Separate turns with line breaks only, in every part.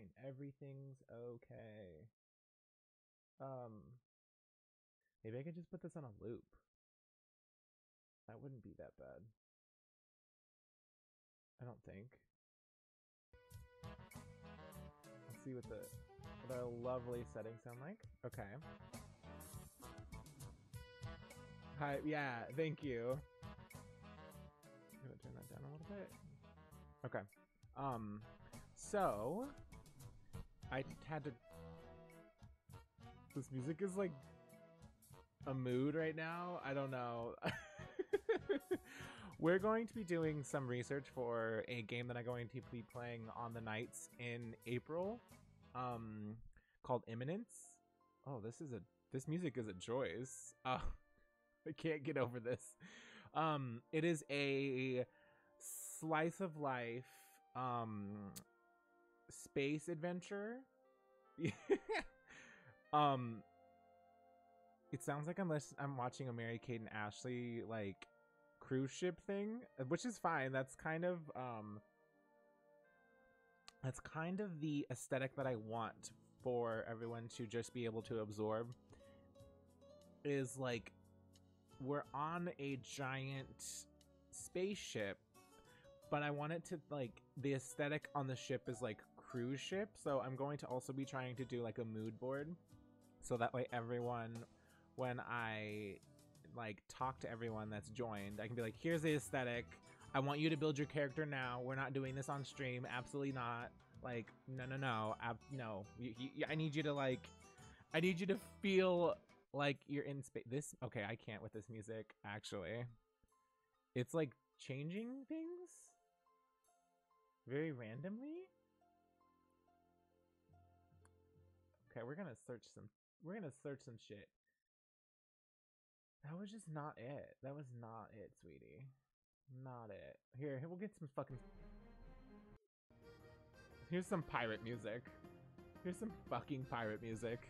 fine. Everything's okay. Um, maybe I could just put this on a loop. That wouldn't be that bad. I don't think. Let's see what our lovely settings sound like. Okay. Hi, yeah, thank you. I'm gonna turn that down a little bit. Okay. So I had to. This music is like a mood right now. I don't know. We're going to be doing some research for a game that I'm going to be playing on the nights in April, called Immanence. Oh, this music is a choice. I can't get over this. It is a slice of life, space adventure. um, it sounds like I'm watching a Mary Kate and Ashley like cruise ship thing, which is fine. That's kind of the aesthetic that I want for everyone to just be able to absorb. Is like we're on a giant spaceship, but I want it to like the aesthetic on the ship is like cruise ship. So I'm going to also be trying to do like a mood board, so that way everyone, when I like talk to everyone that's joined, I can be like, here's the aesthetic. I want you to build your character now. We're not doing this on stream. Absolutely not. Like, no. No. I need you to like, I need you to feel like you're in space. Okay, I can't with this music, actually. It's like changing things very randomly. Okay, we're gonna search some shit. That was just not it. That was not it, sweetie. Not it. Here, we'll get some fucking. Here's some pirate music. Here's some fucking pirate music.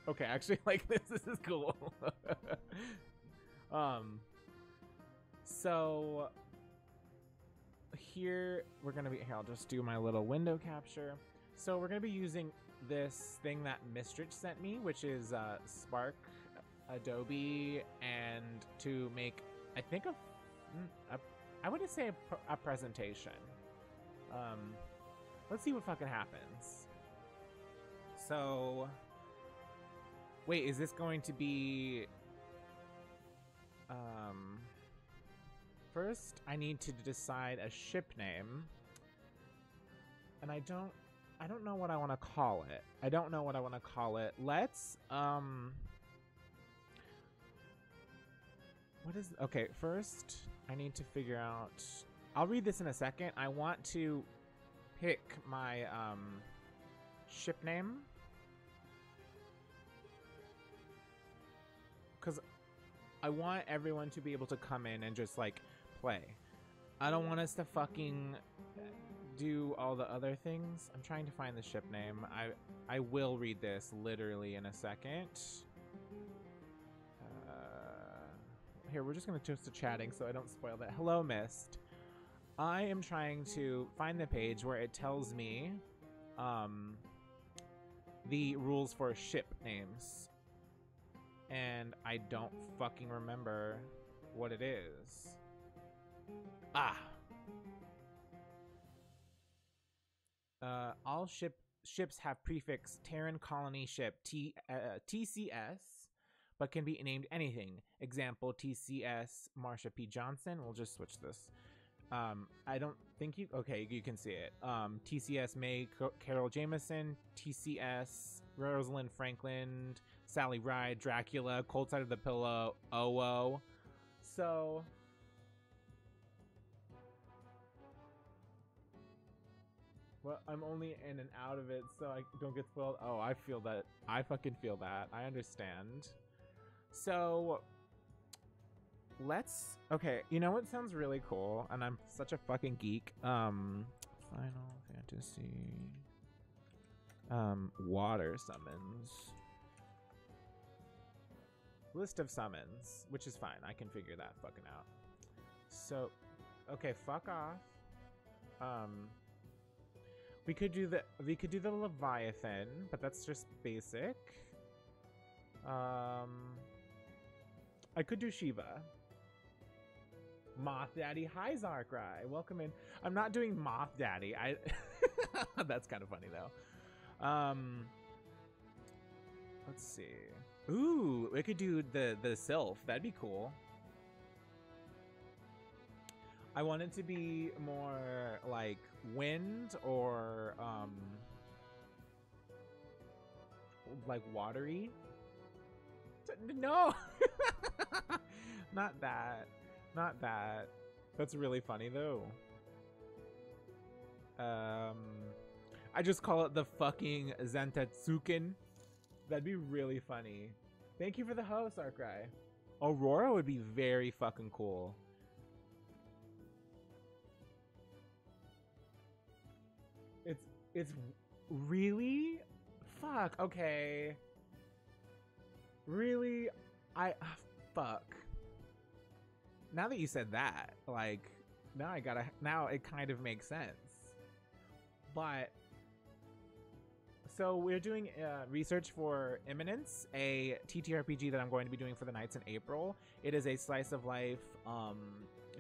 Okay, actually, like this. This is cool. So here we're gonna be. Here, I'll just do my little window capture. So we're gonna be using this thing that Mistrich sent me, which is Spark, Adobe, and to make, I think, I wouldn't say a presentation. Let's see what fucking happens. So, wait, is this going to be, first I need to decide a ship name, and I don't know what I want to call it. Let's, okay, first I need to figure out, I'll read this in a second. I want to pick my, ship name, because I want everyone to be able to come in and just like play. I don't want us to fucking do all the other things. I'm trying to find the ship name. I will read this literally in a second. Here, we're just gonna toast to chatting so I don't spoil that. Hello, Mist. I am trying to find the page where it tells me the rules for ship names, and I don't fucking remember what it is. All ships have prefix Terran colony ship TCS, but can be named anything. Example, TCS Marsha P. Johnson. We'll just switch this. I don't think you... Okay, you can see it. TCS May Carol Jameson. TCS Rosalind Franklin. Sally Ride. Dracula. Cold Side of the Pillow. OO. So... Well, I'm only in and out of it, so I don't get spoiled. Oh, I feel that. I fucking feel that. I understand. So... Let's... Okay, you know what sounds really cool? And I'm such a fucking geek. Final Fantasy... Water summons. List of summons, which is fine. I can figure that fucking out. So, okay, fuck off. we could do the Leviathan, but that's just basic. I could do Shiva. Moth Daddy, hi Zarkrai, welcome in. I'm not doing Moth Daddy. That's kind of funny though. Let's see. Ooh, we could do the Sylph. That'd be cool. I want it to be more like wind or like watery. No, not that. Not that. That's really funny though. I just call it the fucking Zentatsuken. That'd be really funny. Thank you for the host, Arcry. Aurora would be very fucking cool. It's really fuck. Okay. Really, fuck. Now that you said that, like, now it kind of makes sense. But so we're doing research for Immanence, a TTRPG that I'm going to be doing for the Nights in April. It is a slice of life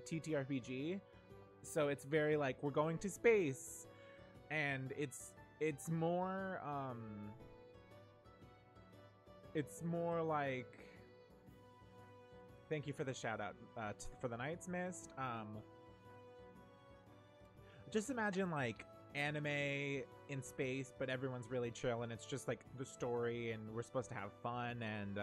TTRPG. So it's very like we're going to space, and it's more like, thank you for the shout out for the Night's Mist. Just imagine like anime in space, but everyone's really chill, and it's just like the story, and we're supposed to have fun and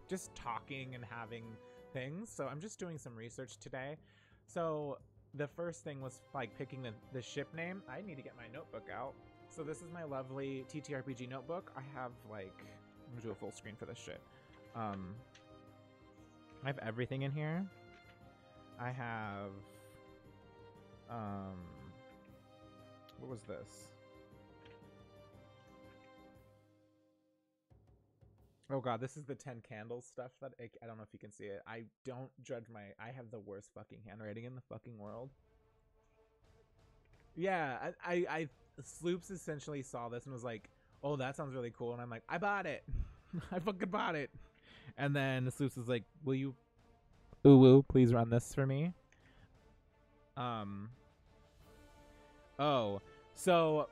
just talking and having things. So I'm just doing some research today. So the first thing was like picking the ship name. I need to get my notebook out. So this is my lovely TTRPG notebook. I have like, I'm gonna do a full screen for this shit. I have everything in here. I have what was this? Oh god, this is the 10 candles stuff that I don't know if you can see it. I don't judge I have the worst fucking handwriting in the fucking world. Yeah, I Sloops essentially saw this and was like, oh, that sounds really cool. And I'm like, I bought it. I fucking bought it. And then Sloops was like, will you, please run this for me? Oh, so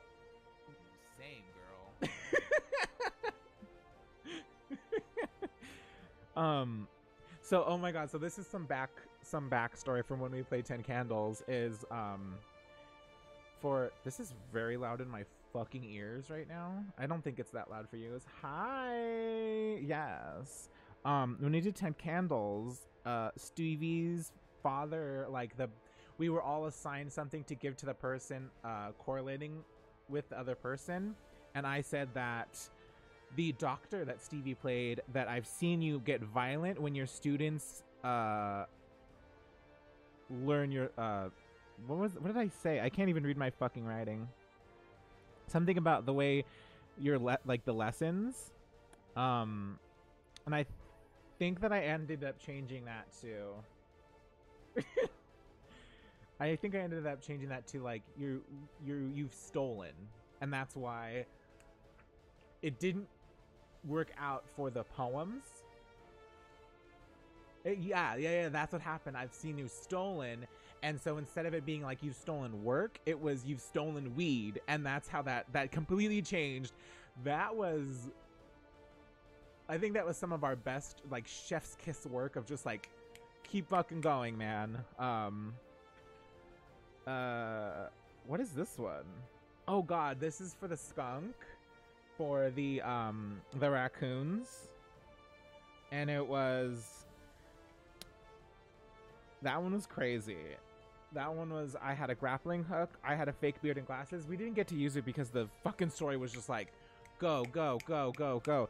same girl. So oh my god, so this is some backstory from when we played 10 Candles is this is very loud in my fucking ears right now. I don't think it's that loud for you. Hi. Yes. When we did 10 Candles, Stevie's father, like we were all assigned something to give to the person correlating with the other person, and I said that the doctor that Stevie played, that I've seen you get violent when your students learn your what did I say? I can't even read my fucking writing. Something about the way your like the lessons, and I think that I ended up changing that to I think I ended up changing that to like you've stolen, and that's why it didn't work out for the poems. Yeah, that's what happened. I've seen you stolen, and so instead of it being like you've stolen work, it was you've stolen weed, and that's how that completely changed. That was, I think that was some of our best like chef's kiss work of just like keep fucking going, man. What is this one? Oh god, this is for the skunk, for the raccoons, and it was, that one was crazy. That one was, I had a grappling hook, I had a fake beard and glasses. We didn't get to use it because the fucking story was just like go go go go go.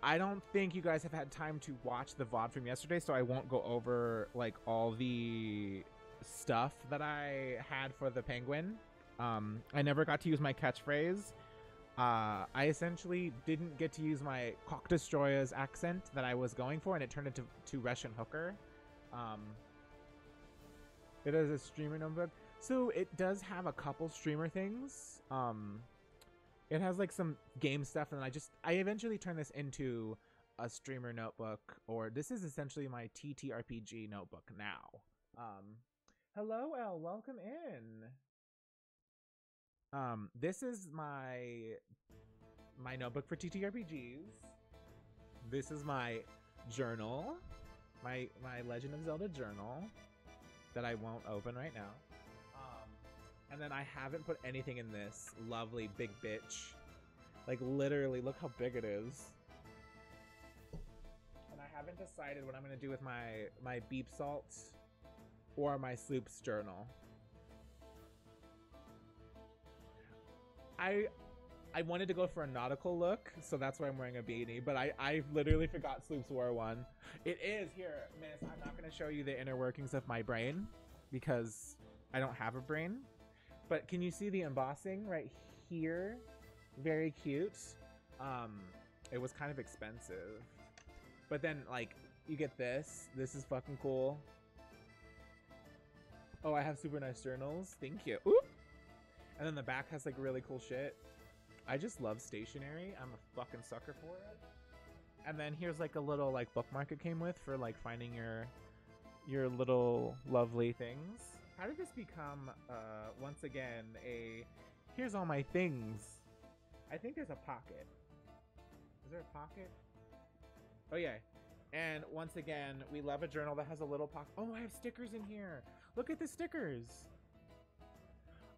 I don't think you guys have had time to watch the VOD from yesterday, so I won't go over like all the stuff that I had for the penguin. I never got to use my catchphrase. I essentially didn't get to use my Cock Destroyer's accent that I was going for, and it turned into Russian hooker. It is a streamer notebook. So it does have a couple streamer things. It has like some game stuff, and I eventually turned this into a streamer notebook, or this is essentially my TTRPG notebook now. Hello, Elle, welcome in. This is my notebook for TTRPGs. This is my journal, my Legend of Zelda journal that I won't open right now. And then I haven't put anything in this lovely big bitch. Like literally, look how big it is. And I haven't decided what I'm gonna do with my beep salts or my Sloops journal. I wanted to go for a nautical look, so that's why I'm wearing a beanie, but I literally forgot Sloops wore one. It is, here, miss, I'm not going to show you the inner workings of my brain, because I don't have a brain. But can you see the embossing right here? Very cute. It was kind of expensive. But then, like, you get this. This is fucking cool. Oh, I have super nice journals. Thank you. Oop! And then the back has, like, really cool shit. I just love stationery. I'm a fucking sucker for it. And then here's like a little like bookmark it came with for like finding your little lovely things. How did this become once again a here's all my things? I think there's a pocket. Is there a pocket? Oh yeah. And once again, we love a journal that has a little pocket. Oh, I have stickers in here. Look at the stickers.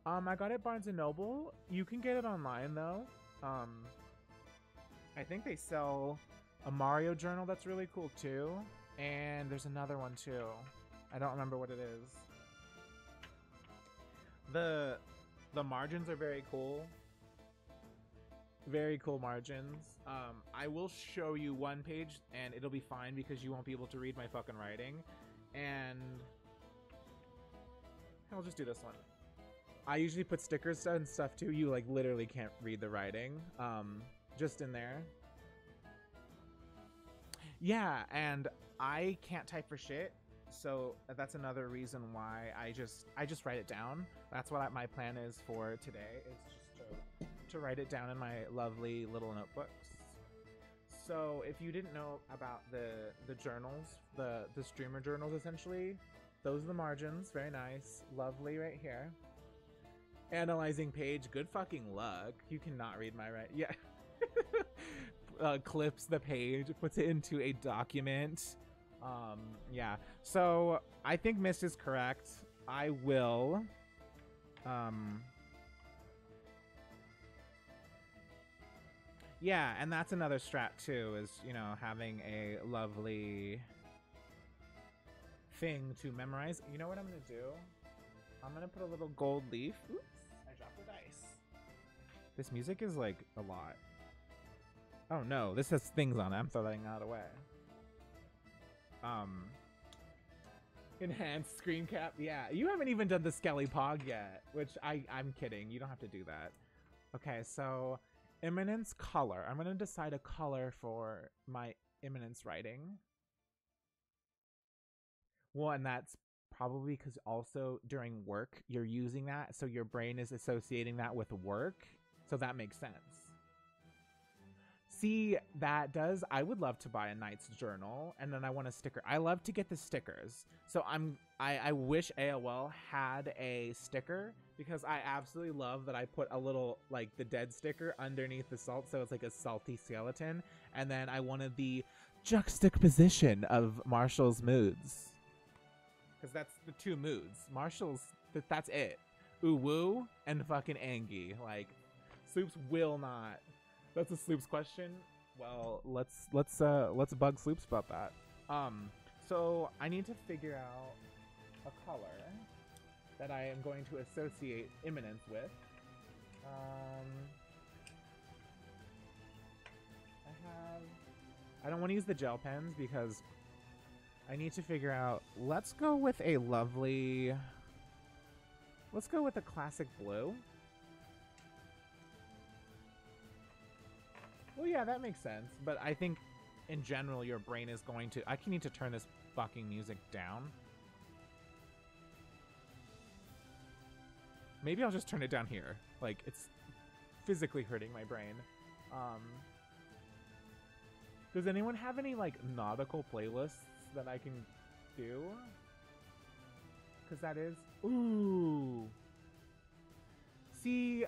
I got it at Barnes & Noble. You can get it online, though. I think they sell a Mario journal that's really cool, too. And there's another one, too. I don't remember what it is. The margins are very cool. Very cool margins. I will show you one page, and it'll be fine because you won't be able to read my fucking writing. And I'll just do this one. I usually put stickers and stuff too. You like literally can't read the writing. Just in there. Yeah, and I can't type for shit, so that's another reason why I just write it down. That's what my plan is for today. Is just to write it down in my lovely little notebooks. So if you didn't know about the journals, the streamer journals, essentially, those are the margins. Very nice, lovely, right here. Analyzing page, good fucking luck. You cannot read my writing. Yeah. Clips the page, puts it into a document. Yeah. So I think Mist is correct. I will. Yeah, and that's another strat too, is, you know, having a lovely thing to memorize. You know what I'm gonna do? I'm gonna put a little gold leaf. Oops. Dice. This music is like a lot. Oh no, this has things on it. I'm throwing that away. Enhanced screen cap. Yeah, you haven't even done the Skelly Pog yet, which I'm kidding. You don't have to do that. Okay, so immanence color. I'm gonna decide a color for my immanence writing. Well, and that's probably because also during work you're using that, so your brain is associating that with work, so that makes sense. See, that does. I would love to buy a Knight's Journal, and then I want a sticker. I love to get the stickers, so I wish AOL had a sticker, because I absolutely love that I put a little like the dead sticker underneath the salt, so it's like a salty skeleton, and then I wanted the juxtaposition of Marshall's moods. Because that's the two moods. Marshall's, that's it. Uwu and fucking Angie. Like, Sloops will not. That's a Sloops question. Well, let's bug Sloops about that. So I need to figure out a color that I am going to associate immanence with. I don't want to use the gel pens because I need to figure out, let's go with a classic blue. Well, yeah, that makes sense. But I think in general, your brain is going to, I need to turn this fucking music down. Maybe I'll just turn it down here. Like, it's physically hurting my brain. Does anyone have any, like, nautical playlists that I can do? Because that is... Ooh! See,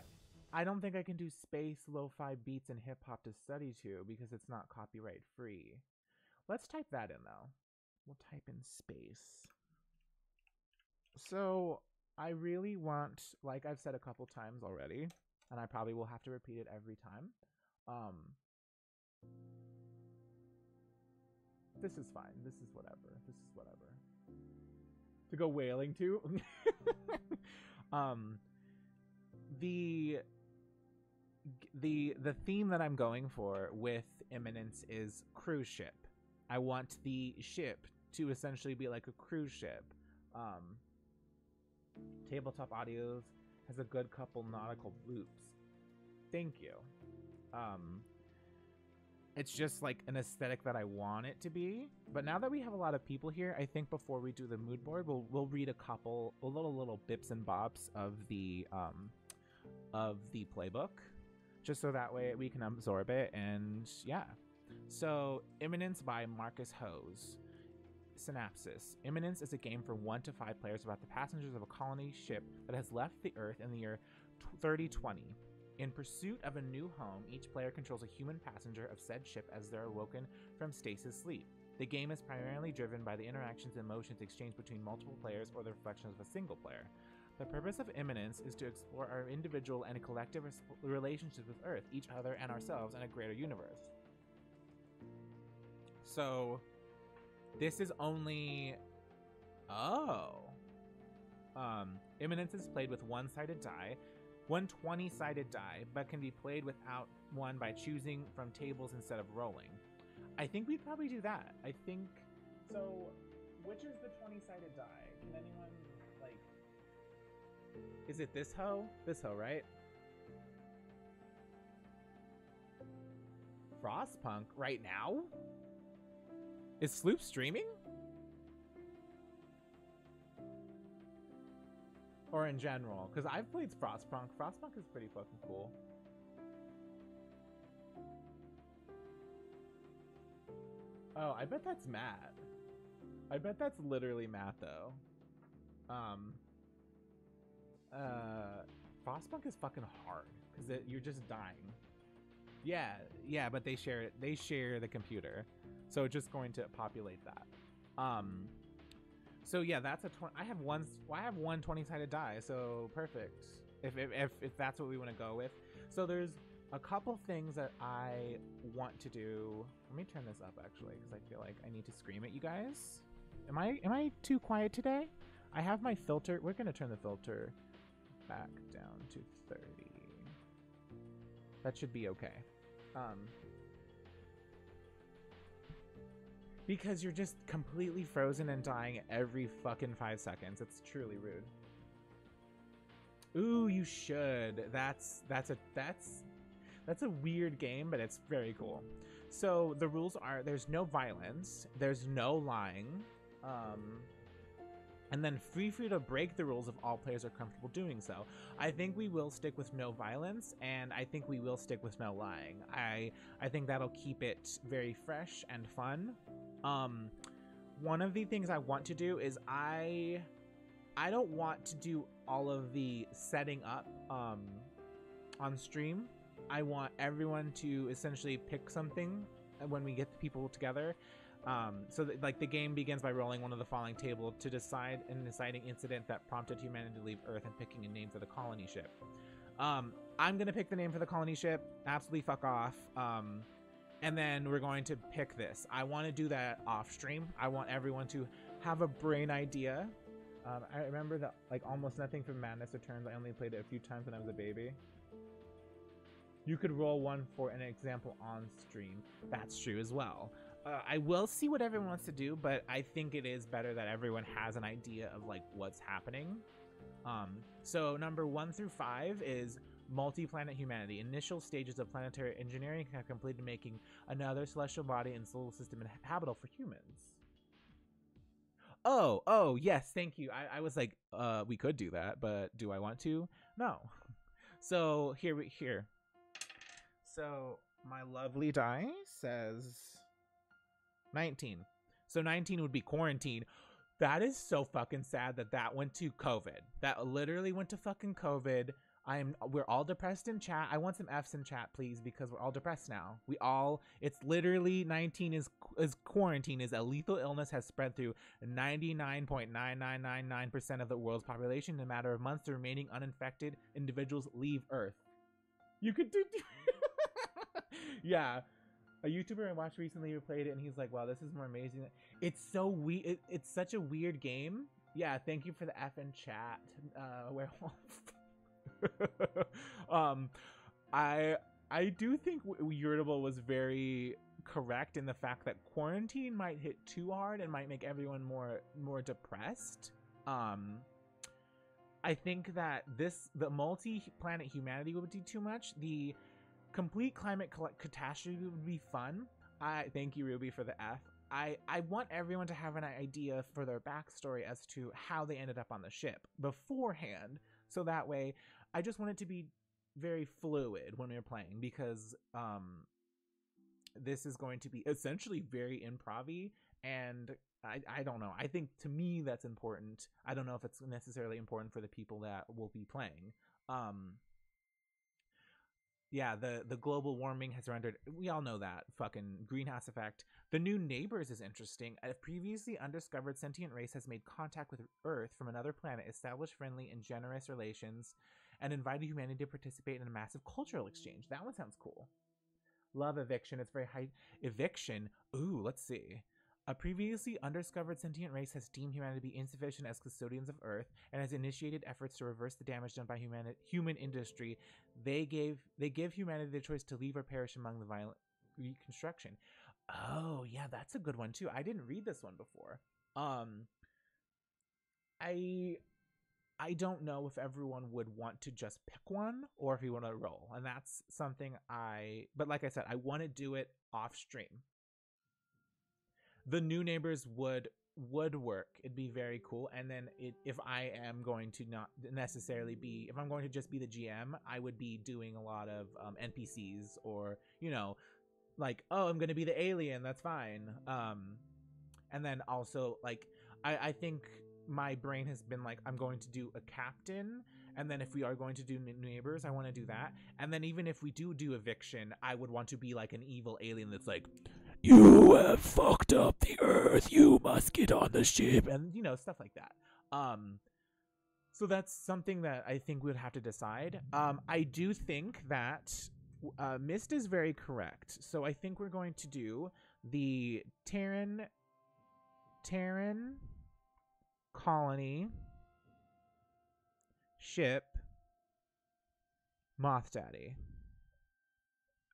I don't think I can do space, lo-fi beats, and hip-hop to study to because it's not copyright free. Let's type that in, though. We'll type in space. So, I really want, like I've said a couple times already, and I probably will have to repeat it every time. This is fine. This is whatever. This is whatever. To go whaling to? The theme that I'm going for with Immanence is cruise ship. I want the ship to essentially be like a cruise ship. Tabletop Audios has a good couple nautical loops. Thank you. It's just like an aesthetic that I want it to be. But now that we have a lot of people here, I think before we do the mood board, we'll read a little bips and bops of the playbook, just so that way we can absorb it. And yeah. So Immanence by Marcus Hose. Synopsis. Immanence is a game for 1 to 5 players about the passengers of a colony ship that has left the Earth in the year 3020. In pursuit of a new home, each player controls a human passenger of said ship as they're awoken from stasis sleep. The game is primarily driven by the interactions and emotions exchanged between multiple players or the reflections of a single player. The purpose of Immanence is to explore our individual and collective relationships with Earth, each other, and ourselves in a greater universe. So, this is only... Oh. Immanence is played with one-sided die, one 20-sided die, but can be played without one by choosing from tables instead of rolling. I think we'd probably do that. I think... So, which is the 20-sided die? Can anyone, like... Is it this hoe? This hoe, right? Frostpunk right now? Is Sloop streaming? Or in general? Because I've played Frostpunk. Frostpunk is pretty fucking cool. Oh, I bet that's Matt. I bet that's literally Matt, though. Frostpunk is fucking hard. Because you're just dying. Yeah, but they share it. They share the computer. So it's just going to populate that. So yeah, that's a 20. I have one 20-sided die, so perfect. If that's what we want to go with. So there's a couple things that I want to do. Let me turn this up actually, because I feel like I need to scream at you guys. Am I too quiet today? I have my filter. We're gonna turn the filter back down to 30. That should be okay. Because you're just completely frozen and dying every fucking 5 seconds. It's truly rude. Ooh, you should. That's a weird game, but it's very cool. So the rules are: there's no violence, there's no lying, and then free to break the rules if all players are comfortable doing so. I think we will stick with no violence, and I think we will stick with no lying. I think that'll keep it very fresh and fun. One of the things I want to do is I don't want to do all of the setting up on stream. I want everyone to essentially pick something when we get the people together. So that, like, the game begins by rolling one of the following table to decide an inciting incident that prompted humanity to leave Earth and picking a name for the colony ship. I'm gonna pick the name for the colony ship. Absolutely fuck off. And then we're going to pick this. I want to do that off stream. I want everyone to have a brain idea. I remember that, like, Almost Nothing from Madness Returns. I only played it a few times when I was a baby. You could roll one for an example on stream. That's true as well. I will see what everyone wants to do, but I think it is better that everyone has an idea of, like, what's happening. So number 1 through 5 is multi-planet humanity. Initial stages of planetary engineering have completed making another celestial body and solar system habitable for humans. Oh, yes, thank you. I was like, we could do that, but do I want to? No. So here. So my lovely die says 19. So 19 would be quarantine. That is so fucking sad that went to COVID. That literally went to fucking COVID. We're all depressed in chat. I want some F's in chat, please, because we're all depressed now. It's literally 19 is quarantine is a lethal illness has spread through 99.9999% of the world's population. In a matter of months, the remaining uninfected individuals leave Earth. You could do yeah. A YouTuber I watched recently played it, and he's like, wow, this is more amazing. It's so weird. It's such a weird game. Yeah, thank you for the F in chat, Werewolf. um, I do think Yurtable was very correct in the fact that quarantine might hit too hard and might make everyone more depressed. I think that the multi-planet humanity would do too much. The complete climate catastrophe would be fun. Thank you, Ruby, for the F. I want everyone to have an idea for their backstory as to how they ended up on the ship beforehand, so that way I just want it to be very fluid when we're playing, because this is going to be essentially very improv-y, and I don't know. I think to me that's important. I don't know if it's necessarily important for the people that will be playing. Yeah, the global warming has rendered, we all know that, fucking greenhouse effect. The new neighbors is interesting. A previously undiscovered sentient race has made contact with Earth from another planet, established friendly and generous relations, and invited humanity to participate in a massive cultural exchange. That one sounds cool. Love eviction. It's very high. Eviction. Ooh, let's see. A previously undiscovered sentient race has deemed humanity to be insufficient as custodians of Earth and has initiated efforts to reverse the damage done by human industry. They give humanity the choice to leave or perish among the violent reconstruction. Oh, yeah, that's a good one too. I didn't read this one before. I don't know if everyone would want to just pick one or if you want to roll. And that's something but like I said, I want to do it off stream. The new neighbors would work. It'd be very cool. And then if I am going to not necessarily be, if I'm going to just be the GM, I would be doing a lot of NPCs, or, like, oh, I'm going to be the alien. That's fine. And then also, like, I think my brain has been like, I'm going to do a captain, and then if we are going to do neighbors, I want to do that. And then even if we do eviction, I would want to be like an evil alien that's like, you have fucked up the Earth, you must get on the ship, and stuff like that. So that's something that I think we would have to decide. I do think that Mist is very correct, so I think we're going to do the Terran colony ship Moth Daddy.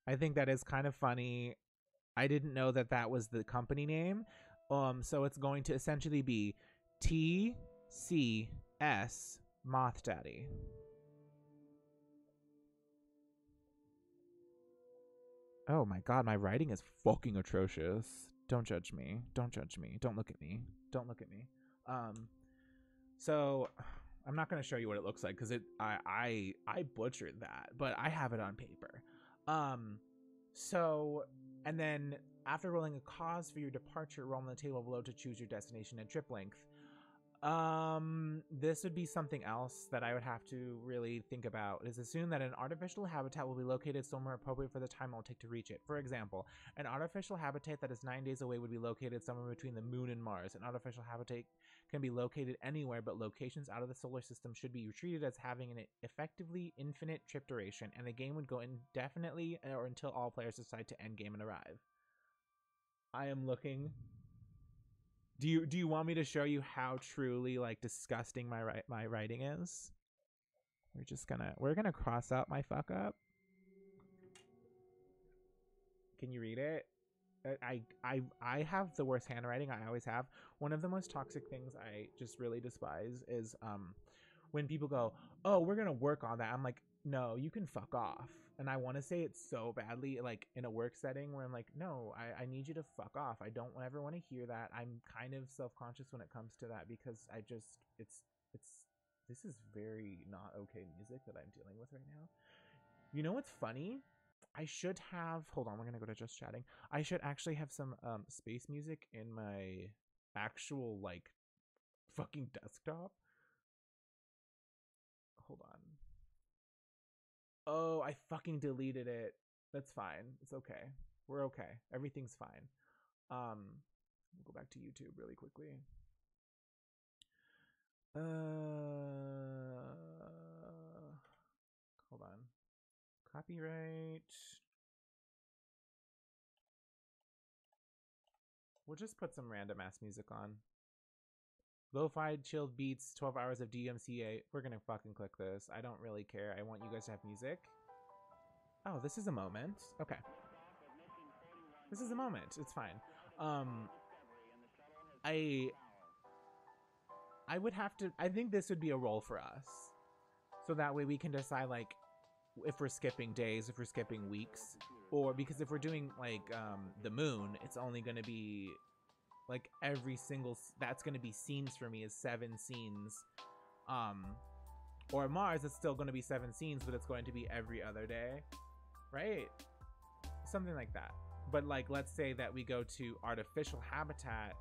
I think that is kind of funny. I didn't know that was the company name. So it's going to essentially be TCS Moth Daddy. Oh my god, my writing is fucking atrocious. Don't judge me. Don't judge me. Don't look at me. Don't look at me. So I'm not going to show you what it looks like because I butchered that, but I have it on paper. So, and then after rolling a cause for your departure, roll on the table below to choose your destination and trip length. This would be something else that I would have to really think about. Is assume that an artificial habitat will be located somewhere appropriate for the time it will take to reach it. For example, an artificial habitat that is 9 days away would be located somewhere between the moon and Mars. An artificial habitat can be located anywhere, but locations out of the solar system should be treated as having an effectively infinite trip duration, and the game would go indefinitely or until all players decide to end game and arrive. I am looking. Do you want me to show you how truly like disgusting my writing is? We're gonna cross out my fuck up. Can you read it? I have the worst handwriting. I always have. One of the most toxic things I just really despise is when people go, "Oh, we're gonna work on that." I'm like, no, you can fuck off. And I want to say it so badly, like in a work setting where I'm like, no, I need you to fuck off. I don't ever want to hear that. I'm kind of self-conscious when it comes to that because it's This is very not okay music that I'm dealing with right now. You know what's funny? I should have, hold on, we're gonna go to just chatting. I should actually have some space music in my actual like fucking desktop. Hold on. Oh, I fucking deleted it. That's fine. It's okay. We're okay. Everything's fine. We'll go back to YouTube really quickly. Hold on. Copyright. We'll just put some random ass music on. Lo-fi chilled beats, 12 hours of DMCA. We're gonna fucking click this. I don't really care. I want you guys to have music. Oh, this is a moment. Okay. This is a moment. It's fine. I would have to, I think this would be a role for us. So that way we can decide like if we're skipping days, if we're skipping weeks, or because if we're doing like the moon, it's only going to be like every single, that's going to be scenes for me is 7 scenes. Or Mars, it's still going to be 7 scenes, but it's going to be every other day, right? Something like that. But like, let's say that we go to artificial habitat,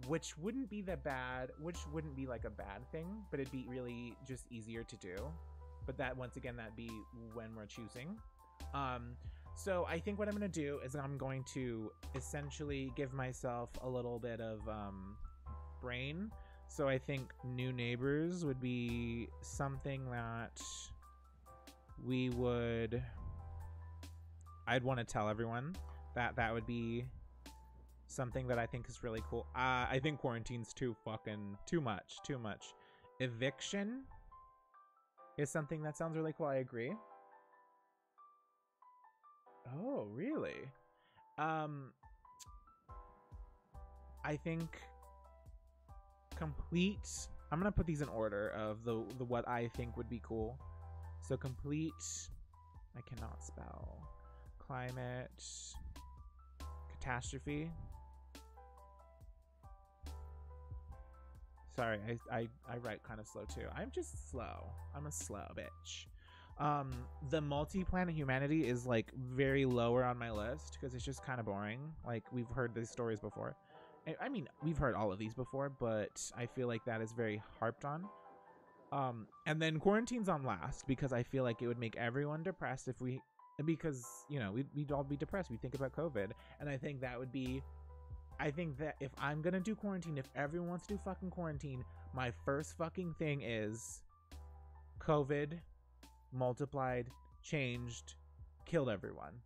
which wouldn't be that bad, which wouldn't be like a bad thing, but it'd be really just easier to do. But that, once again, that'd be when we're choosing. So I think what I'm going to do is I'm going to essentially give myself a little bit of brain. So I think new neighbors would be something that I'd want to tell everyone that would be something that I think is really cool. I think quarantine's too much. Eviction is something that sounds really cool. I agree. Oh, really? I think complete. I'm gonna put these in order of the what I think would be cool. So complete. I cannot spell. Climate. Catastrophe. Sorry, I write kind of slow too. I'm just slow. I'm a slow bitch. The multi-planet humanity is like very lower on my list because it's just kind of boring. Like we've heard these stories before. I mean, we've heard all of these before, but I feel like that is very harped on. And then quarantine's on last because I feel like it would make everyone depressed if we, because you know we'd all be depressed. We think about COVID, and I think that would be. I think that if I'm gonna do quarantine, if everyone wants to do fucking quarantine, my first fucking thing is COVID multiplied, changed, killed everyone.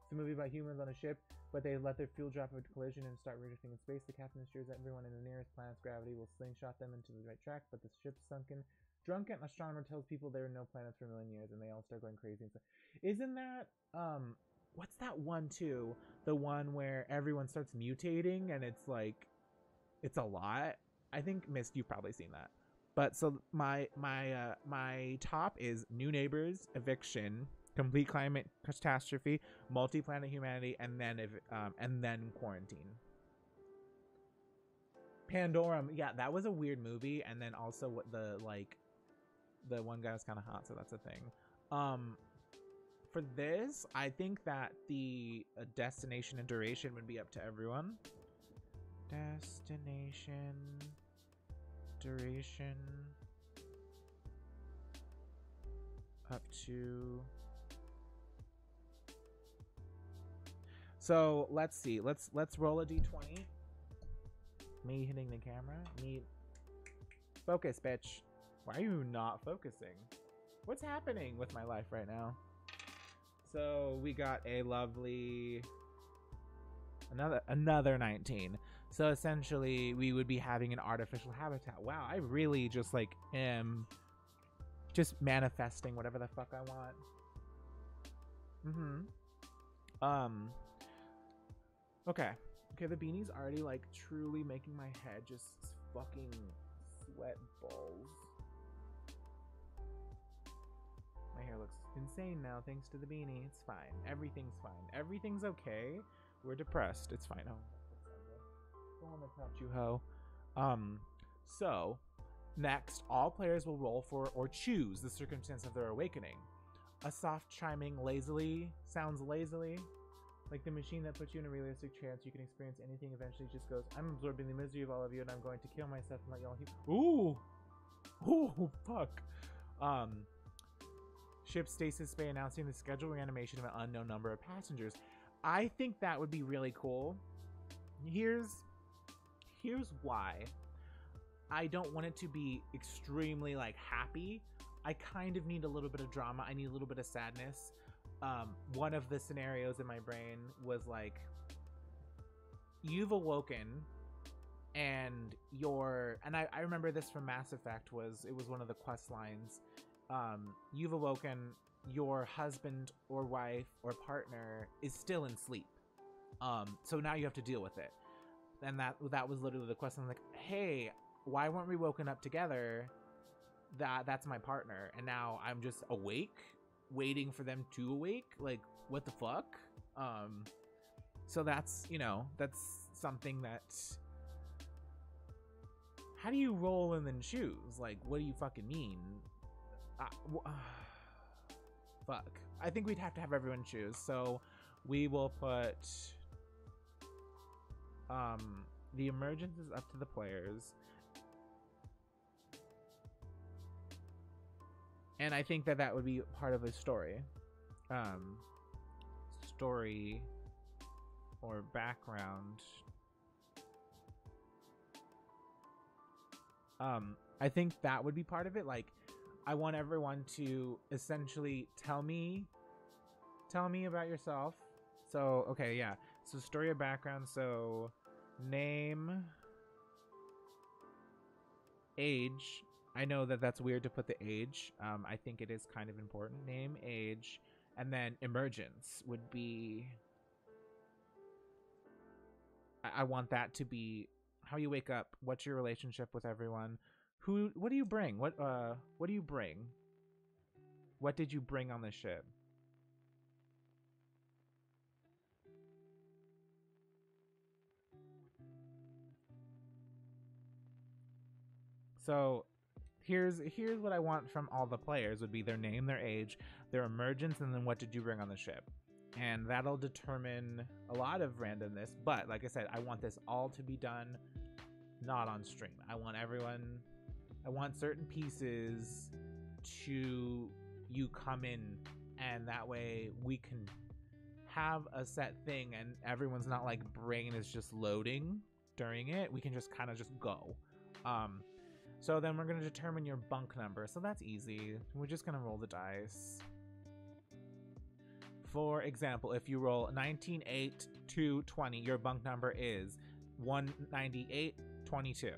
It's a movie about humans on a ship, but they let their fuel drop into collision and start drifting in space. The captain assures everyone in the nearest planet's gravity will slingshot them into the right track, but the ship's sunken. Drunken astronomer tells people there are no planets for a million years, and they all start going crazy. And so, isn't that what's that one too? The one where everyone starts mutating and it's like it's a lot. I think Mist, you've probably seen that. But so my top is new neighbors, eviction, complete climate catastrophe, multi-planet humanity, and then quarantine. Pandorum, yeah, that was a weird movie, and then also what the one guy was kind of hot, so that's a thing. For this, I think that the destination and duration would be up to everyone. Destination, duration, up to. So let's see. Let's roll a d20. Me hitting the camera. Me. Focus, bitch. Why are you not focusing? What's happening with my life right now? So we got a lovely another 19. So essentially we would be having an artificial habitat. Wow, I really just like am just manifesting whatever the fuck I want. Okay, the beanie's already like truly making my head just fucking sweat balls. My hair looks insane now thanks to the beanie. It's fine. Everything's fine. Everything's okay. We're depressed. It's fine. Oh, go on the couch, you hoe. So Next, all players will roll for or choose the circumstance of their awakening. A soft chiming lazily sounds lazily. Like the machine that puts you in a realistic trance, you can experience anything, eventually just goes, I'm absorbing the misery of all of you and I'm going to kill myself and let y'all heal. Ooh! Ooh, fuck. Ship stasis bay announcing the scheduled reanimation of an unknown number of passengers. I think that would be really cool. Here's why. I don't want it to be extremely like happy. I kind of need a little bit of drama. I need a little bit of sadness. One of the scenarios in my brain was like, you've awoken and I remember this from Mass Effect, it was one of the quest lines. You've awoken, your husband or wife or partner is still in sleep. So now you have to deal with it. And that was literally the question. I'm like, hey, why weren't we woken up together? That's my partner. And now I'm just awake, waiting for them to awake. Like, what the fuck? So that's, that's something that, how do you roll and then choose? Like, what do you fucking mean? Fuck. I think we'd have to have everyone choose. So we will put, the emergence is up to the players. And I think that would be part of the story. Story or background. I think that would be part of it. Like, I want everyone to essentially tell me about yourself. So, okay, yeah. So story or background. So name, age. I know that that's weird to put the age. I think it is kind of important. Name, age, and then emergence would be, I want that to be how you wake up. What's your relationship with everyone? What do you bring? What do you bring? What did you bring on the ship? So here's what I want from all the players would be their name, their age, their emergence, and then what did you bring on the ship? And that'll determine a lot of randomness. But like I said, I want this all to be done not on stream. I want certain pieces to you come in, and that way we can have a set thing and everyone's not like brain is just loading during it. We can just kind of just go. So then we're going to determine your bunk number. So that's easy. We're just going to roll the dice. For example, if you roll 19, 8, 2, 20, your bunk number is 198, 22.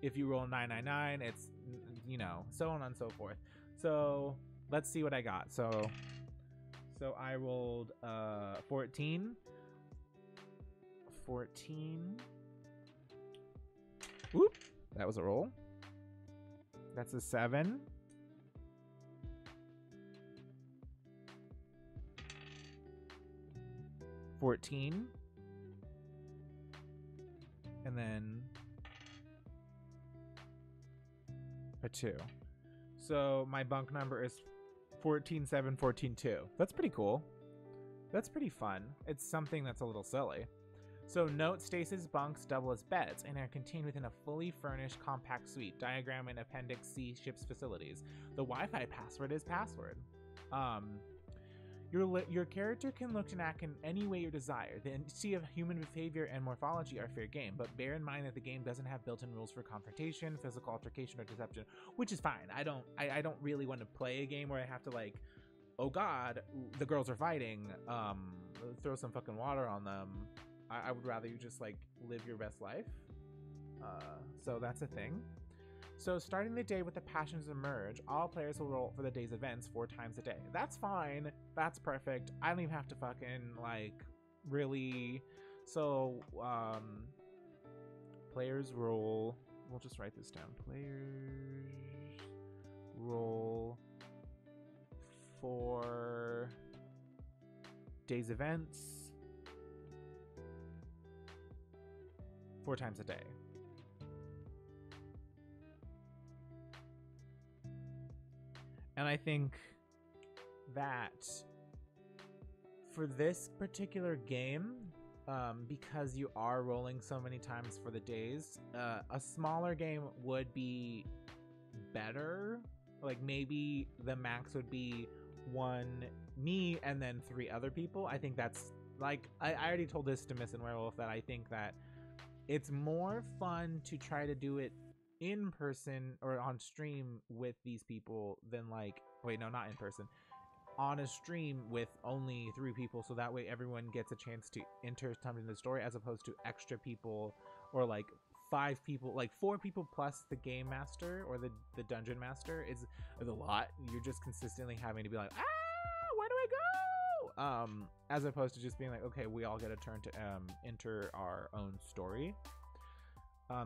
If you roll 999, it's, so on and so forth. So let's see what I got. So I rolled 14. 14. Whoop. That was a roll. That's a 7. $14. And then a 2. So my bunk number is 14, 7, 14, 2. That's pretty cool. That's pretty fun. It's something that's a little silly. So note, stasis bunks double as beds and are contained within a fully furnished compact suite. Diagram in Appendix C ship's facilities. The Wi-Fi password is password. Your character can look and act in any way you desire. The entity of human behavior and morphology are fair game, but bear in mind that the game doesn't have built-in rules for confrontation, physical altercation, or deception, which is fine. I don't really want to play a game where I have to like, oh god, the girls are fighting, throw some fucking water on them. I would rather you just like live your best life. So that's a thing. So starting the day with the passions emerge, all players will roll for the day's events 4 times a day. That's fine. That's perfect. I don't even have to fucking like really. So players roll. We'll just write this down. Players roll for day's events 4 times a day. And I think that for this particular game, because you are rolling so many times for the days, a smaller game would be better. Like maybe the max would be one me and then 3 other people. I think that's like I already told this to Miss and Werewolf that I think that it's more fun to try to do it in person or on stream with these people than like wait, no, not in person, on a stream with only 3 people, so that way everyone gets a chance to enter something in the story, as opposed to extra people or like 5 people, like 4 people plus the game master or the dungeon master is a lot. You're just consistently having to be like, where do I go? As opposed to just being like, okay, we all get a turn to enter our own story.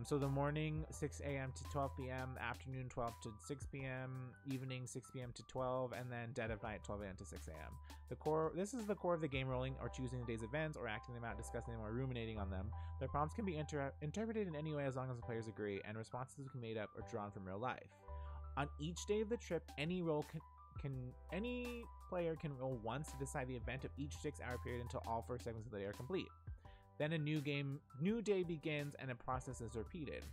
So the morning 6 a.m. to 12 p.m., afternoon 12 to 6 p.m., evening 6 p.m. to 12, and then dead of night 12 a.m. to 6 a.m. This is the core of the game: rolling or choosing the day's events, or acting them out, discussing them, or ruminating on them. The prompts can be interpreted in any way as long as the players agree, and responses can be made up or drawn from real life. On each day of the trip, any player can roll once to decide the event of each 6-hour period until all 4 segments of the day are complete. Then a new day begins and a process is repeated.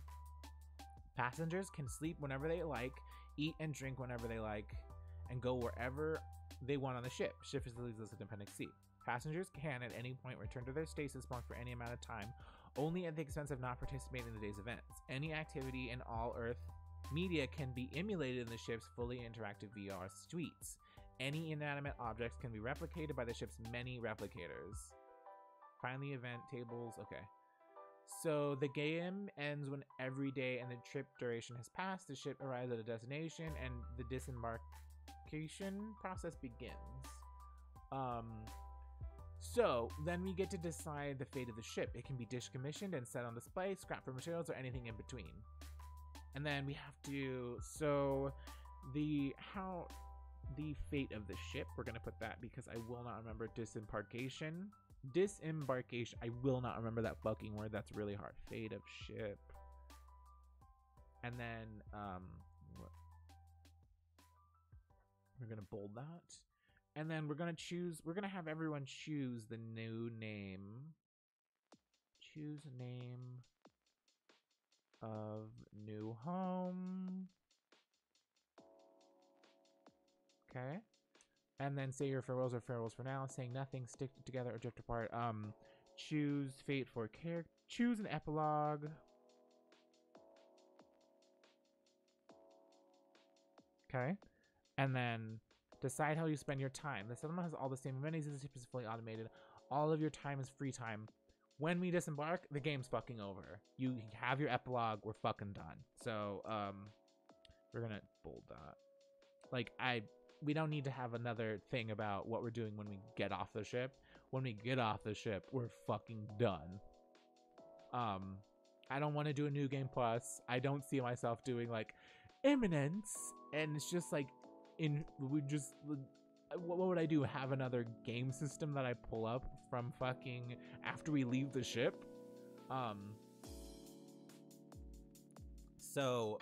Passengers can sleep whenever they like, eat and drink whenever they like, and go wherever they want on the ship. Ship facilities listed in Appendix C. Passengers can at any point return to their stasis point for any amount of time, only at the expense of not participating in the day's events. Any activity in all Earth media can be emulated in the ship's fully interactive VR suites. Any inanimate objects can be replicated by the ship's many replicators. Finally, event tables. Okay. So the game ends when every day and the trip duration has passed. The ship arrives at a destination and the disembarkation process begins. So then we get to decide the fate of the ship. It can be decommissioned and set on display, scrapped for materials, or anything in between. And then we have to, so the fate of the ship, we're gonna put that because I will not remember disembarkation. I will not remember that fucking word. That's really hard. Fate of ship. And then we're gonna bold that. And then we're gonna have everyone choose the new name. Choose a name of new home. Okay. And then say your farewells or farewells for now, saying nothing, stick together or drift apart. Choose fate for character. Choose an epilogue. Okay. And then decide how you spend your time. The settlement has all the same amenities. The ship is fully automated. All of your time is free time. When we disembark, the game's fucking over. You have your epilogue. We're fucking done. So, we're gonna bold that. Like, we don't need to have another thing about what we're doing when we get off the ship. When we get off the ship, we're fucking done. I don't want to do a new game plus. I don't see myself doing like immanence, and it's just like what would I do? Have another game system that I pull up from fucking after we leave the ship? So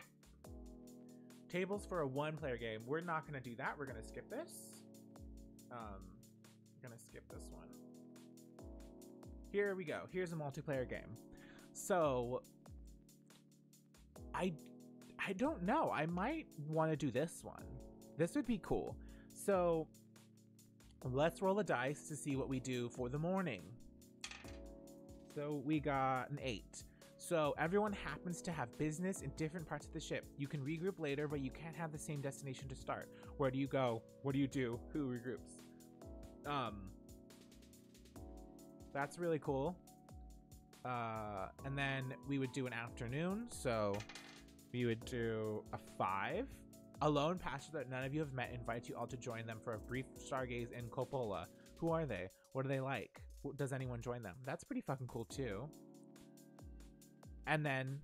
tables for a 1-player game. We're not going to do that. We're going to skip this. We're going to skip this one. Here we go. Here's a multiplayer game. So I don't know. I might want to do this one. This would be cool. So let's roll a dice to see what we do for the morning. So we got an 8. So everyone happens to have business in different parts of the ship. You can regroup later, but you can't have the same destination to start. Where do you go? What do you do? Who regroups? That's really cool. And then we would do an afternoon. So we would do a 5. A lone pastor that none of you have met invites you all to join them for a brief stargaze in Coppola. Who are they? What are they like? Does anyone join them? That's pretty fucking cool too. And then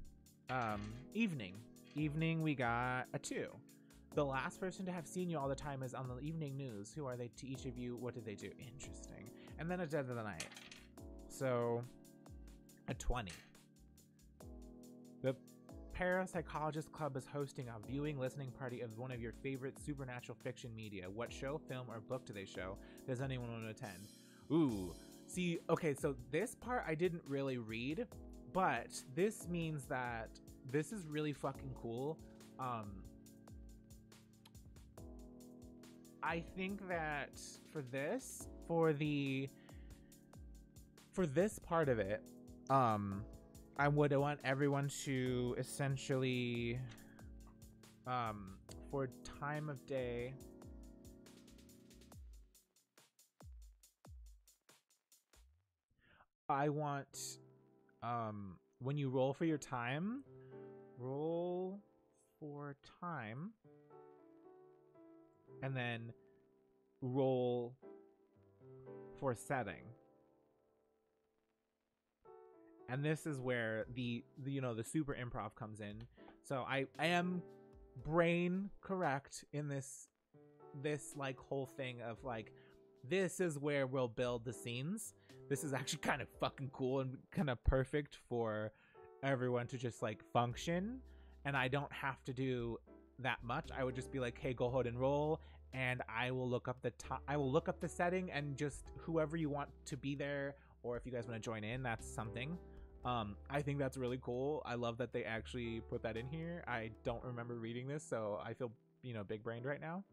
evening. Evening we got a 2. The last person to have seen you all the time is on the evening news. Who are they to each of you? What did they do? Interesting. And then a dead of the night. So a 20. The Parapsychologist Club is hosting a viewing listening party of one of your favorite supernatural fiction media. What show, film, or book do they show? Does anyone want to attend? Ooh, see, okay, so this part I didn't really read, but this means that this is really fucking cool. I think that for this part of it, I would want everyone to essentially, for time of day, I want, when you roll for your time, roll for time, and then roll for setting. And this is where the the super improv comes in. So I am brain correct in this like whole thing of like, this is where we'll build the scenes. This is actually kind of fucking cool and kind of perfect for everyone to just like function, and I don't have to do that much. I would just be like, hey, go ahead and roll, and I will look up the setting, and just whoever you want to be there, or if you guys want to join in, that's something. I think that's really cool. I love that they actually put that in here. I don't remember reading this, so I feel, big brained right now.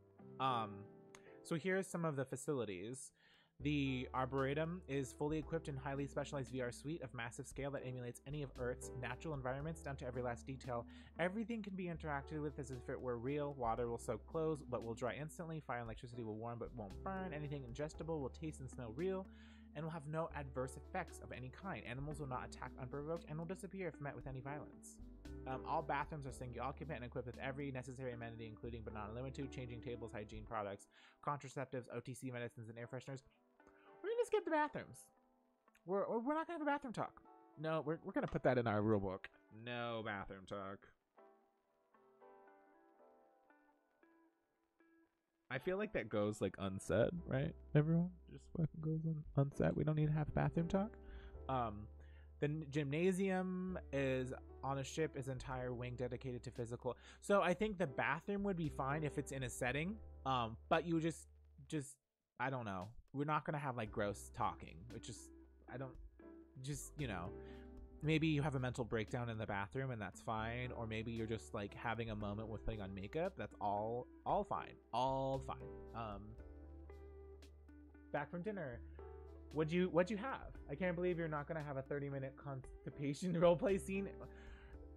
So here's some of the facilities. The Arboretum is fully equipped and highly specialized VR suite of massive scale that emulates any of Earth's natural environments down to every last detail. Everything can be interacted with as if it were real. Water will soak clothes but will dry instantly. Fire and electricity will warm but won't burn. Anything ingestible will taste and smell real and will have no adverse effects of any kind. Animals will not attack unprovoked and will disappear if met with any violence. All bathrooms are single occupant and equipped with every necessary amenity, including but not limited to changing tables, hygiene products, contraceptives, OTC medicines, and air fresheners. We're gonna skip the bathrooms. We're not gonna have a bathroom talk. No, we're gonna put that in our rule book. No bathroom talk. I feel like that goes like unsaid, right? Everyone just fucking goes unsaid. We don't need to have bathroom talk. The gymnasium is on a ship, is entire wing dedicated to physical. So I think the bathroom would be fine if it's in a setting. But you just I don't know. We're not gonna have like gross talking. Which is maybe you have a mental breakdown in the bathroom and that's fine, or maybe you're just like having a moment with putting on makeup. That's all fine. All fine. Back from dinner. What'd you have? I can't believe you're not gonna have a 30-minute constipation roleplay scene.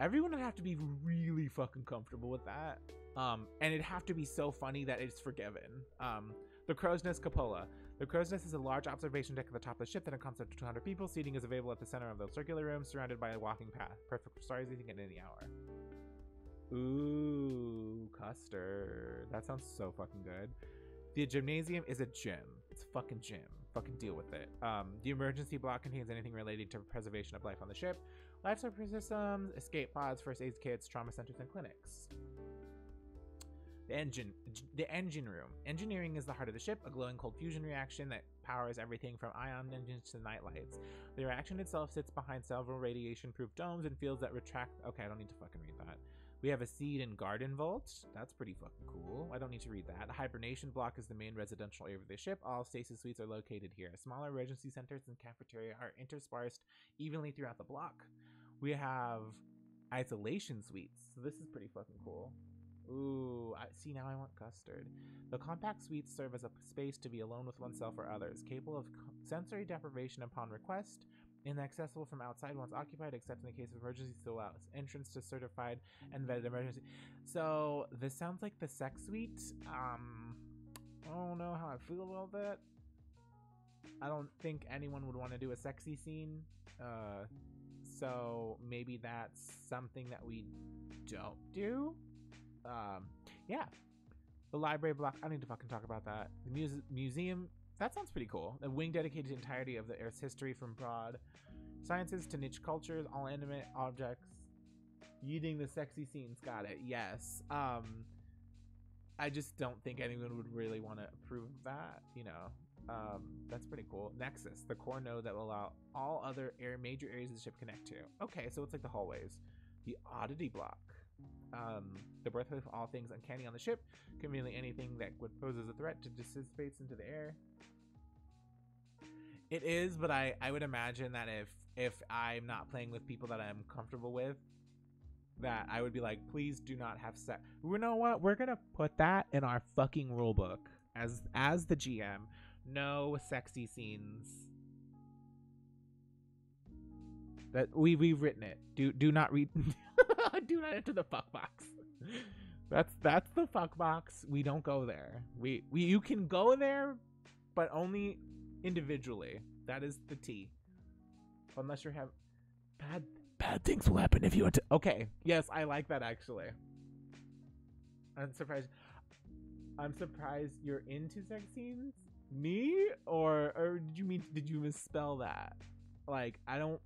Everyone would have to be really fucking comfortable with that. And it'd have to be so funny that it's forgiven. The Crow's Nest Cupola. The Crow's Nest is a large observation deck at the top of the ship that accompanies up to 200 people. Seating is available at the center of the circular room, surrounded by a walking path. Perfect for stargazing at any hour. Ooh, custard. That sounds so fucking good. The gymnasium is a gym. It's a fucking gym. Fucking deal with it. The emergency block contains anything related to preservation of life on the ship. Life support systems, escape pods, first aid kits, trauma centers, and clinics. The engine room. Engineering is the heart of the ship, a glowing cold fusion reaction that powers everything from ion engines to night lights. The reaction itself sits behind several radiation-proof domes and fields that retract. Okay, I don't need to fucking read that. We have a seed and garden vault. That's pretty fucking cool. I don't need to read that. The hibernation block is the main residential area of the ship. All stasis suites are located here. Smaller emergency centers and cafeteria are interspersed evenly throughout the block. We have isolation suites. So this is pretty fucking cool. Ooh, see, now I want custard. The compact suites serve as a space to be alone with oneself or others, capable of sensory deprivation upon request, inaccessible from outside once occupied, except in the case of emergency, still allows entrance to certified and vetted emergency. So this sounds like the sex suite. I don't know how I feel about that. I don't think anyone would want to do a sexy scene. So maybe that's something that we don't do. Yeah. The library block. I don't need to fucking talk about that. The museum. That sounds pretty cool. A wing dedicated to the entirety of the Earth's history, from broad sciences to niche cultures, all animate objects. Eating the sexy scenes. Got it. Yes. I just don't think anyone would really want to approve of that. That's pretty cool. Nexus, the core node that will allow all other major areas of the ship connect to. Okay, so it's like the hallways. The oddity block. The birth of all things uncanny on the ship. Conveniently anything that would pose as a threat to dissipates into the air. It is, but I would imagine that if I'm not playing with people that I'm comfortable with, that I would be like, please do not have sex. You know what? We're gonna put that in our fucking rule book as the GM. No sexy scenes. That we've written it. Do not read. Do not enter the fuck box. That's the fuck box. We don't go there. We you can go there, but only individually. That is the T. Unless you have bad things will happen if you want to. Okay, yes, I like that actually. I'm surprised you're into sex scenes. Me or did you misspell that? Like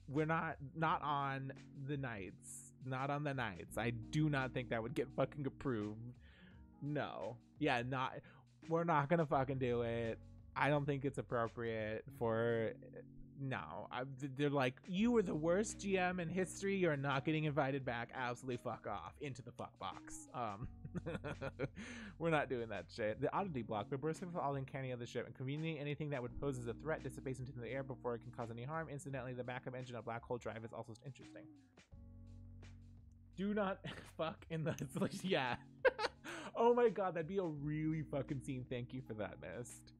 we're not on the nights. Not on the nights. I do not think that would get fucking approved. No. Yeah, we're not gonna fucking do it. I don't think it's appropriate for no. They're like, you were the worst GM in history. You're not getting invited back. Absolutely fuck off into the fuck box. We're not doing that shit. The oddity block. The burst of all uncanny of the ship and conveniently anything that would pose as a threat dissipates into the air before it can cause any harm. Incidentally, the backup engine of black hole drive is also interesting. Do not fuck in the yeah. Oh my god, that'd be a really fucking scene. Thank you for that, Mist.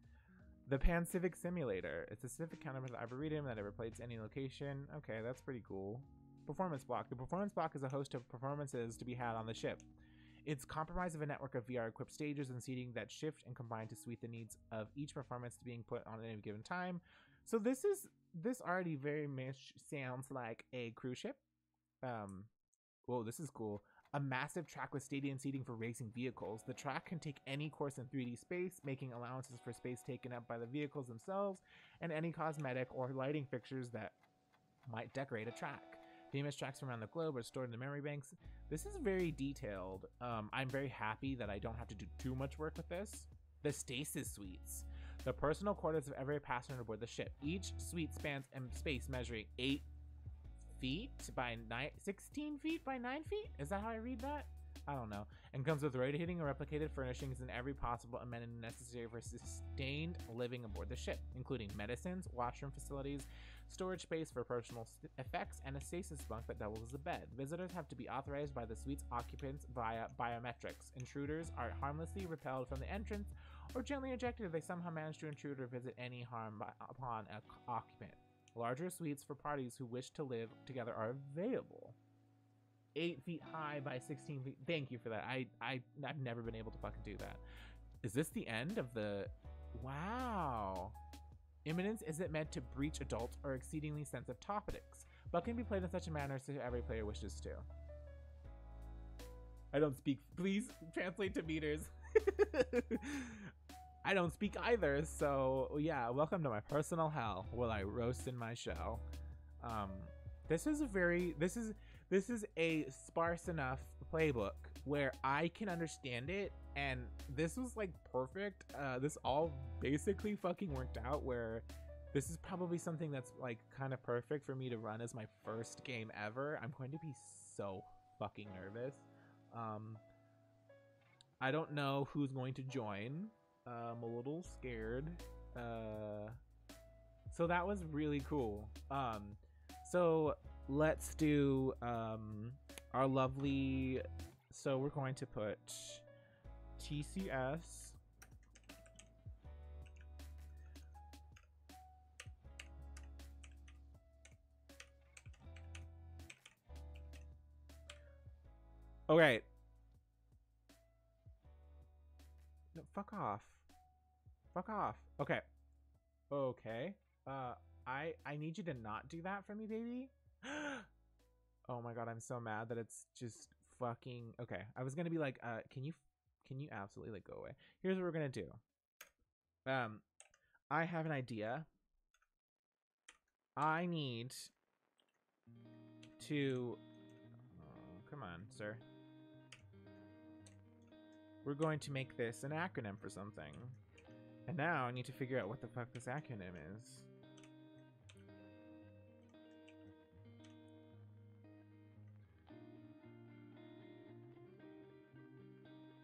The Pacific Simulator. It's a Civic counterpart of the Arboretum that ever played to any location. Okay, that's pretty cool. Performance block. The performance block is a host of performances to be had on the ship. It's comprised of a network of VR-equipped stages and seating that shift and combine to suit the needs of each performance being put on at any given time. So this already very much sounds like a cruise ship. Whoa, this is cool. A massive track with stadium seating for racing vehicles. The track can take any course in 3D space, making allowances for space taken up by the vehicles themselves and any cosmetic or lighting fixtures that might decorate a track. Famous tracks from around the globe are stored in the memory banks. This is very detailed. I'm very happy that I don't have to do too much work with this. The stasis suites. The personal quarters of every passenger aboard the ship. Each suite spans a space measuring 8 feet by 16 feet by 9 feet? Is that how I read that? I don't know. And comes with rotating or replicated furnishings and every possible amenity necessary for sustained living aboard the ship, including medicines, washroom facilities, storage space for personal effects, and a stasis bunk that doubles as a bed. Visitors have to be authorized by the suite's occupants via biometrics. Intruders are harmlessly repelled from the entrance or gently ejected if they somehow manage to intrude or visit any harm upon an occupant. Larger suites for parties who wish to live together are available. 8 feet high by 16 feet. Thank you for that. I've never been able to fucking do that. Is this the end of the... Wow. Immanence isn't meant to breach adult or exceedingly sensitive topics, but can be played in such a manner so every player wishes to. I don't speak. Please translate to meters. I don't speak either, so yeah, welcome to my personal hell while I roast in my shell. This is a sparse enough playbook where I can understand it, and this was like perfect. This all basically fucking worked out where this is probably something that's like kind of perfect for me to run as my first game ever. I'm going to be so fucking nervous. I don't know who's going to join. I'm a little scared. So that was really cool. So let's do our lovely, so we're going to put TCS okay. No, fuck off. Fuck off. Okay. Okay. I need you to not do that for me, baby. Oh my god, I'm so mad that it's just fucking okay. I was gonna be like, can you absolutely like go away? Here's what we're gonna do. I have an idea. I need to come on, sir. We're going to make this an acronym for something. And now I need to figure out what the fuck this acronym is.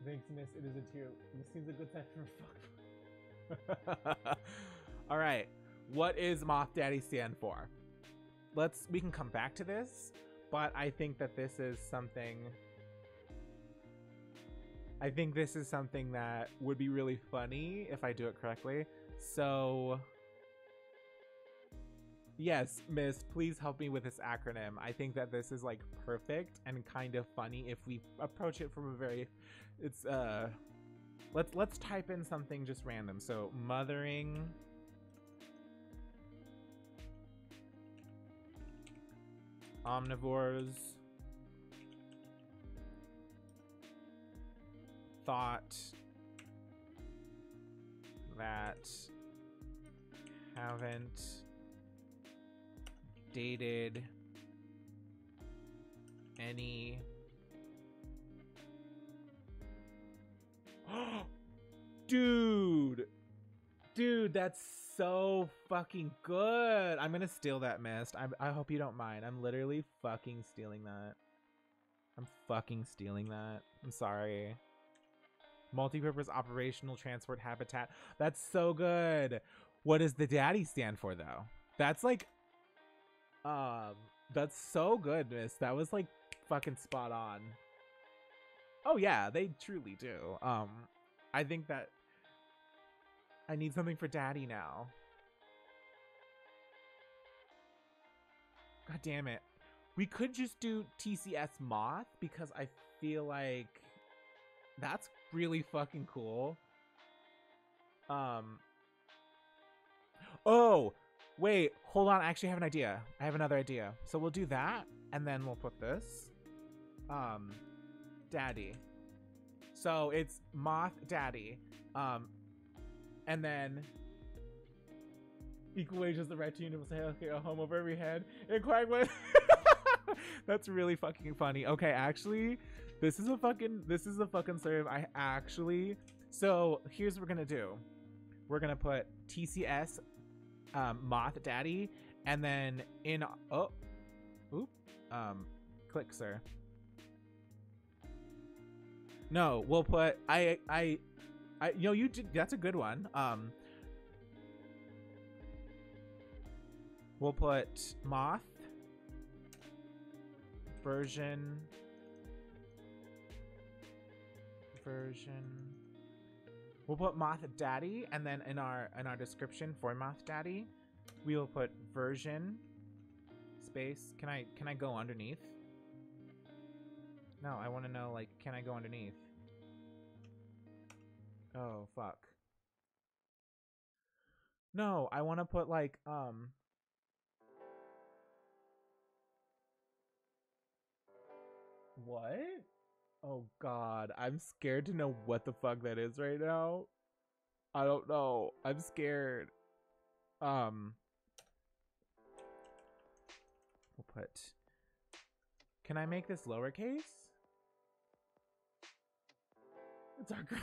Thanks, miss. It is a 2. This seems a good time for fuck. All right. What is Moth Daddy stand for? We can come back to this, but I think that this is something that would be really funny if I do it correctly. So yes, miss, please help me with this acronym. I think that this is like perfect and kind of funny if we approach it from a very, let's type in something just random. So mothering omnivores thought that haven't dated any dude, that's so fucking good. I'm gonna steal that, mist. I hope you don't mind. I'm literally fucking stealing that. I'm sorry. Multi-purpose operational transport habitat. That's so good. What does the daddy stand for though? That's like that's so good, miss. That was like fucking spot on. Oh yeah, they truly do. I think that I need something for daddy now. God damn it. We could just do TCS Moth because I feel like that's really fucking cool. Oh, wait, hold on. I actually have an idea. I have another idea. So we'll do that and then we'll put this. Daddy. So it's Moth Daddy. And then equal wages, the right team will say, okay, a home over every head. And Quagwood. That's really fucking funny. Okay, actually, this is a fucking serve. So here's what we're gonna do. We're gonna put TCS Moth Daddy, and then in click, sir. No, we'll put you did, that's a good one. We'll put Moth version. We'll put Moth Daddy, and then in our description for Moth Daddy, we will put version space. Can I go underneath? No, I want to know, like, can I go underneath? Oh fuck. No, I want to put like what? Oh god, I'm scared to know what the fuck that is right now. I don't know. I'm scared. We'll put, can I make this lowercase? It's our guy.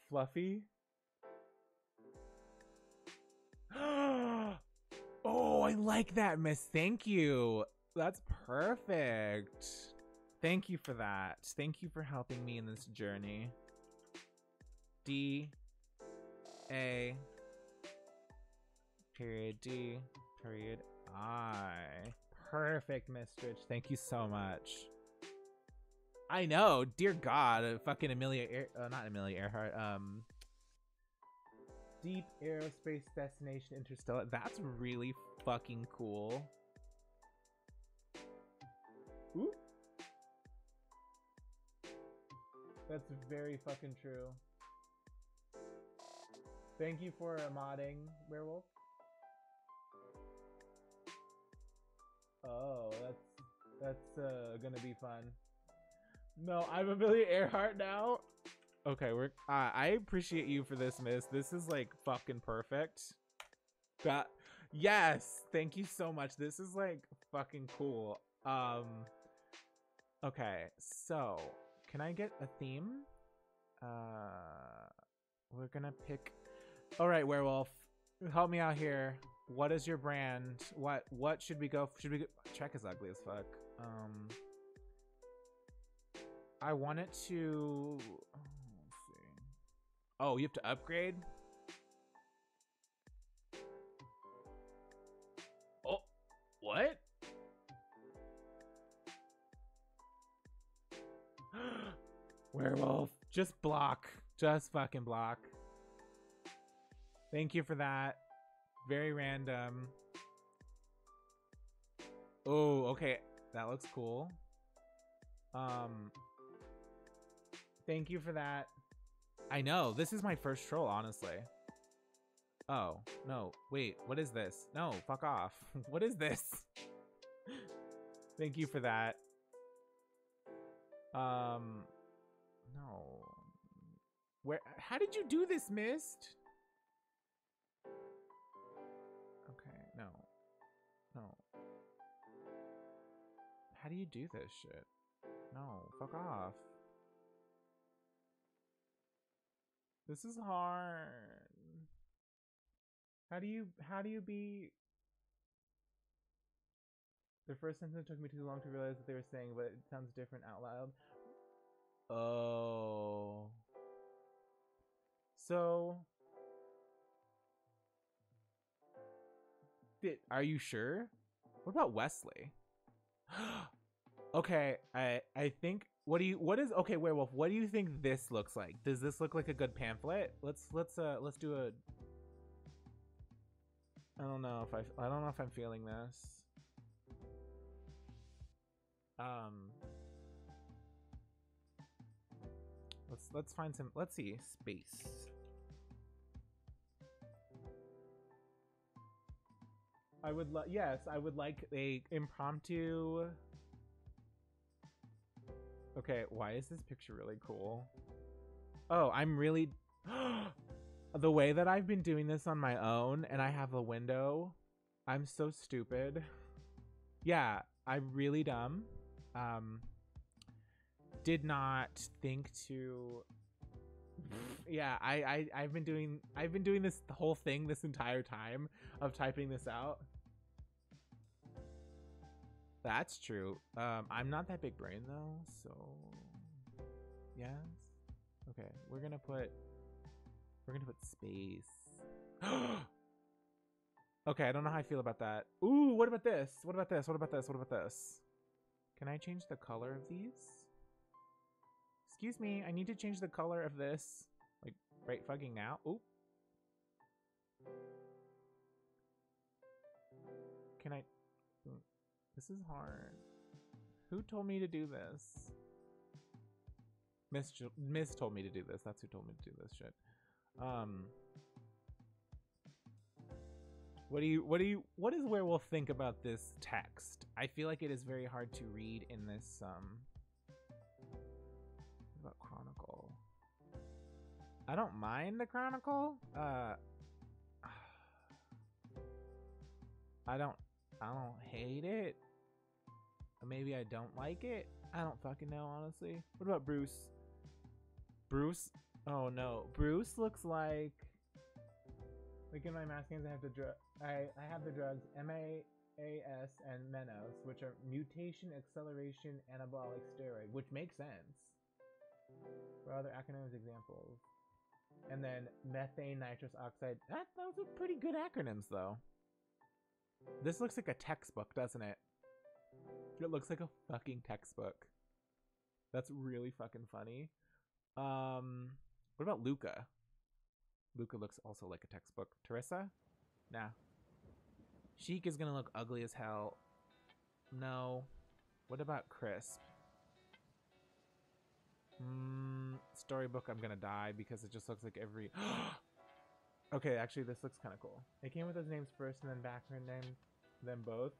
Fluffy. Oh, I like that, miss. Thank you. That's perfect. Thank you for that. Thank you for helping me in this journey. D A period D period I. Perfect, Miss Stritch. Thank you so much. I know, dear God, fucking not Amelia Earhart. Deep Aerospace Destination Interstellar. That's really fucking cool. Ooh. That's very fucking true. Thank you for modding, Werewolf. Oh, that's gonna be fun. No, I'm Amelia Earhart now. Okay, I appreciate you for this, miss. This is like fucking perfect. Yes, thank you so much. This is like fucking cool. Okay, so can I get a theme? We're gonna pick. All right, Werewolf, help me out here. What is your brand? What should we go? Check is ugly as fuck. I want it to, let's see. Oh, you have to upgrade? Oh, what? Werewolf. Just block. Just fucking block. Thank you for that. Very random. Oh, okay. That looks cool. Thank you for that. I know. This is my first troll, honestly. Oh, no. Wait, what is this? No, fuck off. What is this? Thank you for that. No. How did you do this, Mist? Okay, no. No. How do you do this shit? No, fuck off. This is hard. How do you be... The first sentence took me too long to realize what they were saying, but it sounds different out loud. Oh. So... Are you sure? What about Wesley? Okay, I think okay, Werewolf, what do you think this looks like? Does this look like a good pamphlet? Let's do a I don't know if I'm feeling this. Let's find some, let's see, space. I would like a impromptu. Okay, why is this picture really cool? Oh, I'm really the way that I've been doing this on my own and I have a window. I'm so stupid. Yeah, I'm really dumb. Did not think to yeah, I've been doing this whole thing this entire time of typing this out. That's true. I'm not that big brain though, so yes. Okay, we're gonna put space. Okay, I don't know how I feel about that. Ooh, what about this? What about this? What about this? What about this? Can I change the color of these? Excuse me, I need to change the color of this. Like, right fucking now. Ooh. Can I... This is hard. Who told me to do this? Miss told me to do this. That's who told me to do this shit. What does Werewolf think about this text? I feel like it is very hard to read in this, what about Chronicle? I don't mind the Chronicle. I don't hate it. Maybe I don't like it. I don't fucking know, honestly. What about Bruce? Bruce? Oh no, Bruce looks like in my mask games I have the drugs MAAS and Menos, which are mutation acceleration anabolic steroid, which makes sense. For other acronyms examples. And then methane nitrous oxide. Those are pretty good acronyms though. This looks like a textbook, doesn't it? It looks like a fucking textbook. That's really fucking funny. What about Luca? Luca looks also like a textbook. Teresa? Nah. Sheik is gonna look ugly as hell. No. What about Crisp? Storybook, I'm gonna die because it just looks like every... Okay, actually this looks kind of cool. It came with his names first and then background name, then both.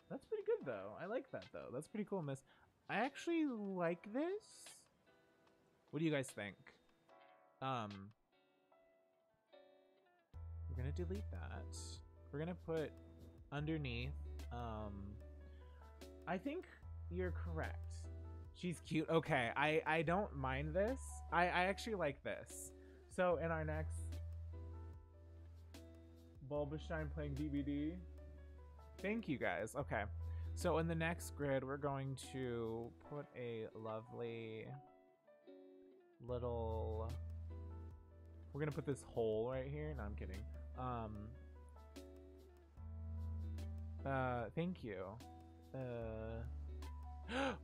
That's pretty good though. I like that though. That's pretty cool, Miss. I actually like this. What do you guys think? We're gonna delete that. We're gonna put underneath, I think you're correct. She's cute. Okay, I don't mind this. I actually like this. So in our next Bulbastein playing DVD. Thank you guys. Okay. So in the next grid, we're going to put a lovely little... We're going to put this hole right here. No, I'm kidding. Thank you.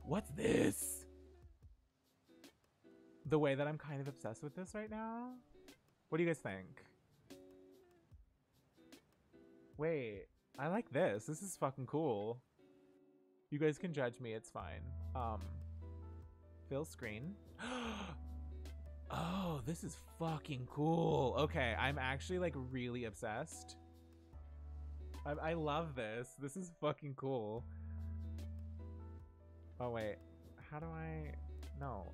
What's this? The way that I'm kind of obsessed with this right now? What do you guys think? Wait, I like this. This is fucking cool. You guys can judge me, it's fine. Fill screen. Oh, this is fucking cool. Okay, I'm actually like really obsessed. I love this. This is fucking cool. Oh wait, how do I, no,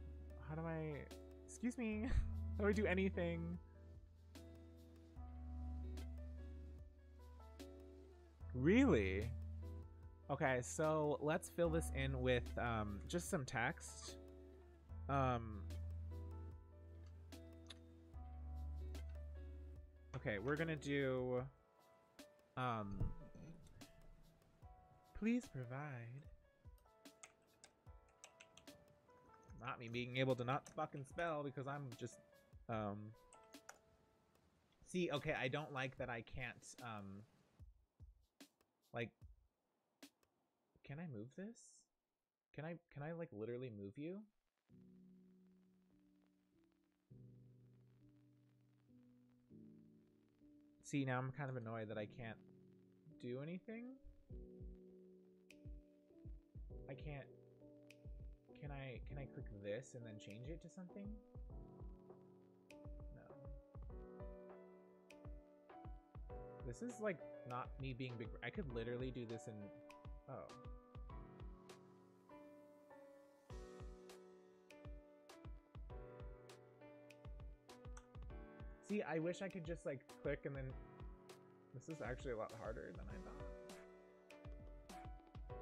how do I, excuse me, how do I do anything? Really? Okay, so let's fill this in with just some text. Okay, we're gonna do please provide. Not me being able to not fucking spell because I'm just see, okay, I don't like that I can't like, can I move this? Can I like literally move you? See, now I'm kind of annoyed that I can't do anything. I can't. Can I click this and then change it to something? No. This is like not me being big. I could literally do this in, oh. See, I wish I could just like click and then, this is actually a lot harder than I thought.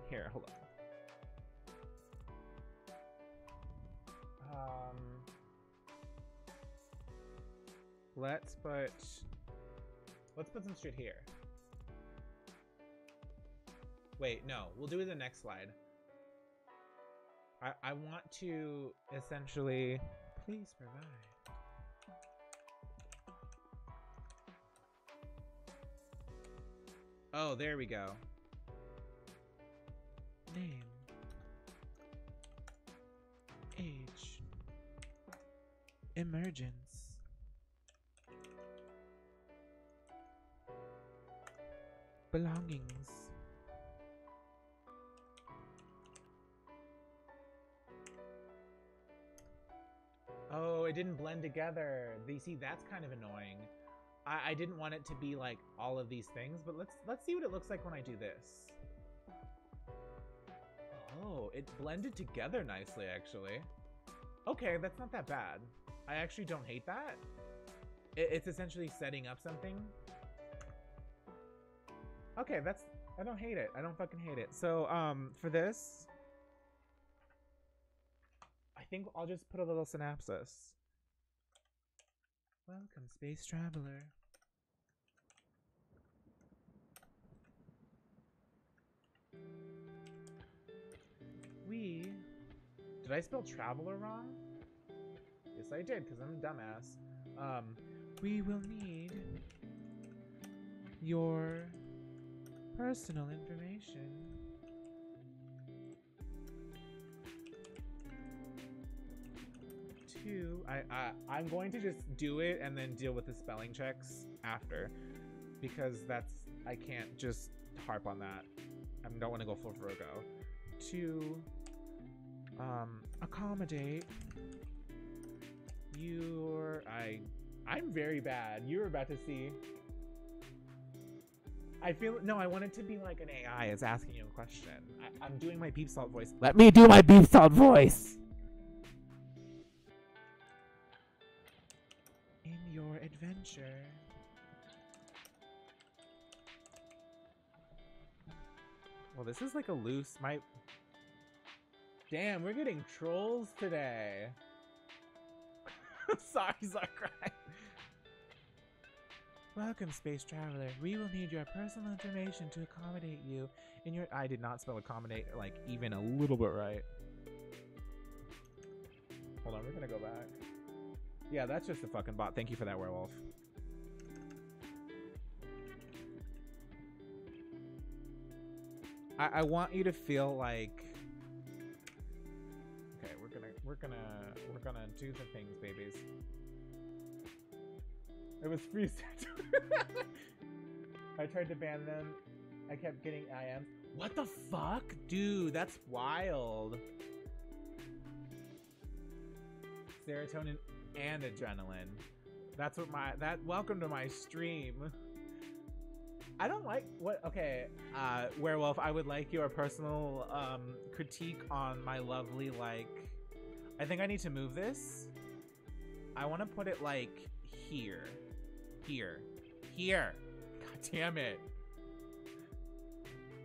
Here, hold on. Let's put some shit here. Wait, no, we'll do it in the next slide. I want to essentially, please provide. Oh, there we go. Name. Age. Emergence. Belongings. Oh, it didn't blend together. You see, that's kind of annoying. I didn't want it to be like all of these things, but let's see what it looks like when I do this. Oh, it blended together nicely, actually. Okay, that's not that bad. I actually don't hate that. It's essentially setting up something. Okay, I don't hate it. I don't fucking hate it. So, for this, I think I'll just put a little synopsis. Welcome, space traveler. Did I spell traveler wrong? Yes, I did, because I'm a dumbass. We will need your personal information. I'm going to just do it and then deal with the spelling checks after, because I can't just harp on that. I don't want to go full Virgo. To accommodate your, I'm very bad. You were about to see. I feel, no, I want it to be like an AI is asking you a question. I'm doing my beef salt voice. Let me do my beef salt voice. In your adventure. Well, this is like a loose, damn, we're getting trolls today. Sorry, crying. Welcome, space traveler. We will need your personal information to accommodate you in your... I did not spell accommodate, like, even a little bit right. Hold on, we're gonna go back. Yeah, that's just a fucking bot. Thank you for that, werewolf. I want you to feel like... Okay, we're gonna do the things, babies. It was free. I tried to ban them. I kept getting IMs. What the fuck? Dude, that's wild. Serotonin and adrenaline. That's what welcome to my stream. I don't like what okay, werewolf, I would like your personal critique on my lovely, like, I think I need to move this. I want to put it like here. Here. God damn it.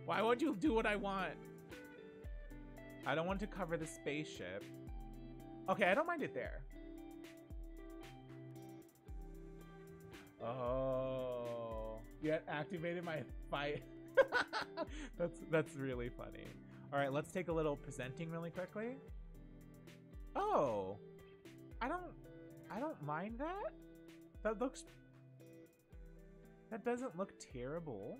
Why won't you do what I want? I don't want to cover the spaceship. Okay, I don't mind it there. Oh, you activated my fight. That's really funny. All right, let's take a little presenting really quickly. Oh, I don't mind that. That doesn't look terrible.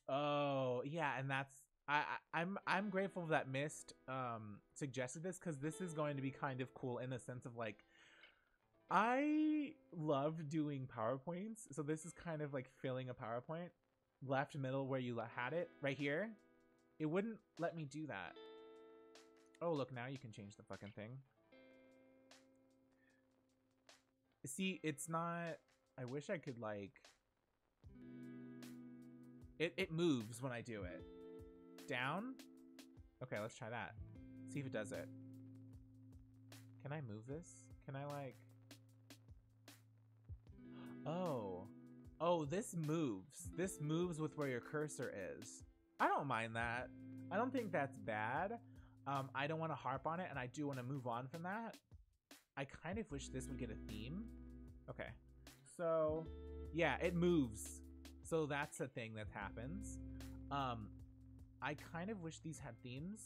Oh, yeah, and that's I'm grateful that Mist suggested this, because this is going to be kind of cool in the sense of, like, I love doing PowerPoints, so this is kind of like filling a PowerPoint. Left middle where you had it, right here. It wouldn't let me do that. Oh, look, now you can change the fucking thing. See, it's not... I wish I could, like... It moves when I do it. Down? Okay, let's try that. See if it does it. Can I move this? Can I, like... Oh. Oh, this moves. This moves with where your cursor is. I don't mind that. I don't think that's bad. I don't want to harp on it, and I do want to move on from that. I kind of wish this would get a theme. Okay. So, yeah, it moves. So that's a thing that happens. I kind of wish these had themes.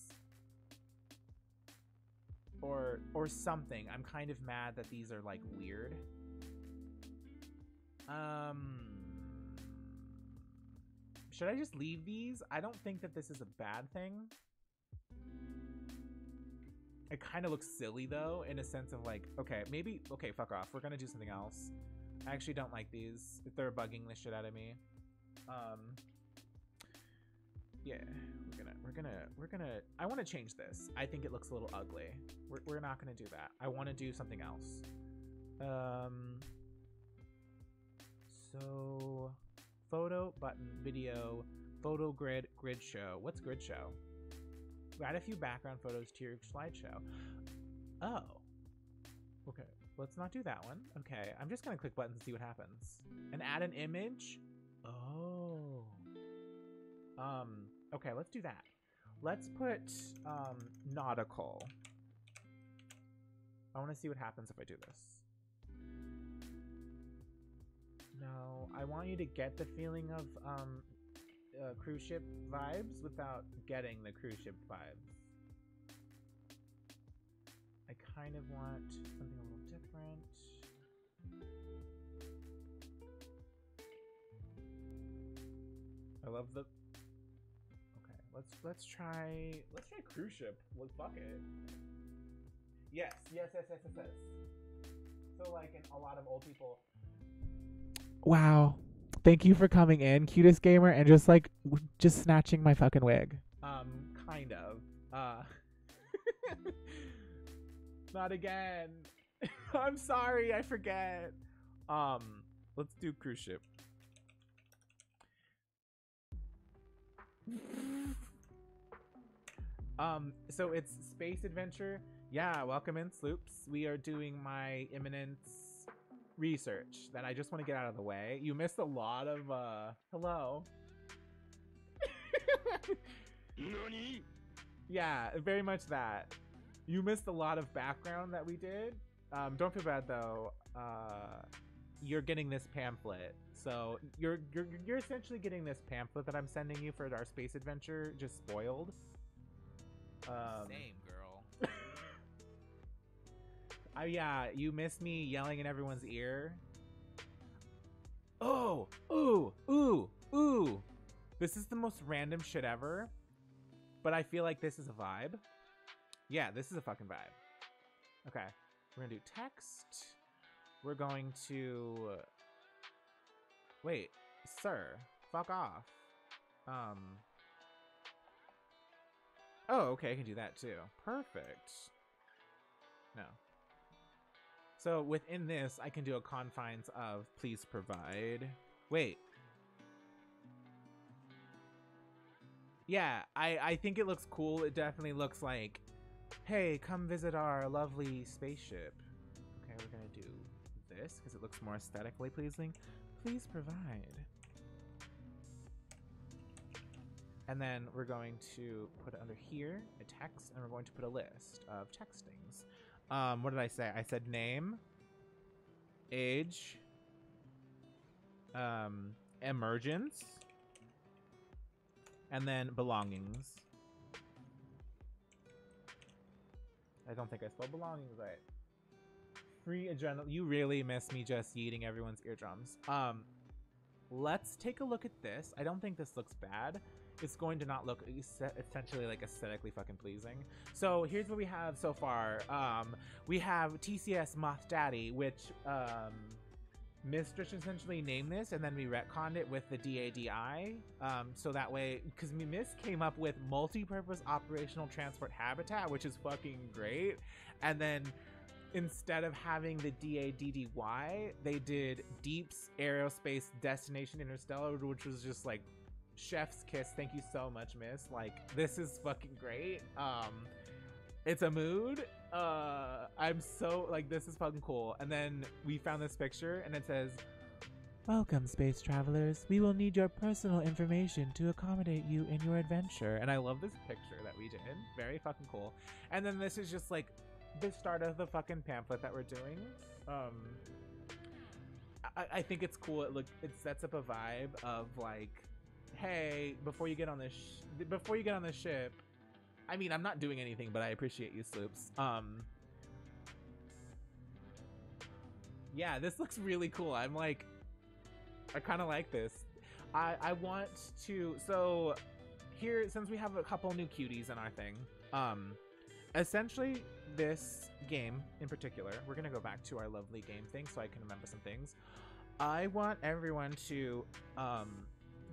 Or something. I'm kind of mad that these are, like, weird. Should I just leave these? I don't think that this is a bad thing. It kind of looks silly, though, in a sense of, like, okay, maybe, okay, fuck off. We're gonna do something else. I actually don't like these. If they're bugging the shit out of me. Yeah, we're gonna, I want to change this. I think it looks a little ugly. We're not gonna do that. I want to do something else. So, photo, button, video, photo grid, grid show. What's grid show? Add a few background photos to your slideshow. Oh. Okay, let's not do that one. Okay, I'm just gonna click buttons and see what happens. And add an image? Oh. Okay, let's do that. Let's put, nautical. I want to see what happens if I do this. No, I want you to get the feeling of, cruise ship vibes without getting the cruise ship vibes. I kind of want something a little different. I love the... Okay, let's try cruise ship. Well, fuck it. Yes. So, like, in a lot of old people... Wow. Thank you for coming in, cutest gamer, and just snatching my fucking wig. Kind of. Not again. I'm sorry, I forget. Let's do cruise ship. So it's space adventure. Yeah, welcome in, Sloops. We are doing my immanence research that I just want to get out of the way. You missed a lot of hello.
Nani?
Yeah, very much that. You missed a lot of background that we did. Don't feel bad though. You're getting this pamphlet, so you're essentially getting this pamphlet that I'm sending you for our space adventure, just spoiled.
Same, girl.
Yeah, you missed me yelling in everyone's ear. Oh, ooh, ooh, ooh. This is the most random shit ever, but I feel like this is a vibe. Yeah, this is a fucking vibe. Okay, we're gonna do text. We're going to... Wait, sir, fuck off. Oh, okay, I can do that too. Perfect. No. So within this, I can do a confines of please provide. Wait. Yeah, I think it looks cool. It definitely looks like, hey, come visit our lovely spaceship. Okay, we're gonna do this because it looks more aesthetically pleasing. Please provide. And then we're going to put it under here, a text, and we're going to put a list of textings. What did I say? I said name, age, emergence, and then belongings. I don't think I spelled belongings right. Free adrenaline. You really miss me just yeeting everyone's eardrums. Let's take a look at this. I don't think this looks bad. It's going to not look essentially like aesthetically fucking pleasing. So here's what we have so far. We have TCS Moth Daddy, which Mistress essentially named this, and then we retconned it with the DADI. So that way, because Miss came up with multi-purpose operational transport habitat, which is fucking great. And then instead of having the DADDY, they did Deep's Aerospace Destination Interstellar, which was just like chef's kiss. Thank you so much, Miss. Like, this is fucking great. It's a mood. I'm so like, this is fucking cool. And then we found this picture and it says, welcome, space travelers. We will need your personal information to accommodate you in your adventure. And I love this picture that we did. Very fucking cool. And then this is just like the start of the fucking pamphlet that we're doing. I think it's cool. It sets up a vibe of like, hey, before you get on this ship, I mean, I'm not doing anything, but I appreciate you, Sloops. Yeah, this looks really cool. I'm like, I kind of like this. I want to, so here, since we have a couple new cuties in our thing, essentially this game in particular, we're gonna go back to our lovely game thing so I can remember some things. I want everyone to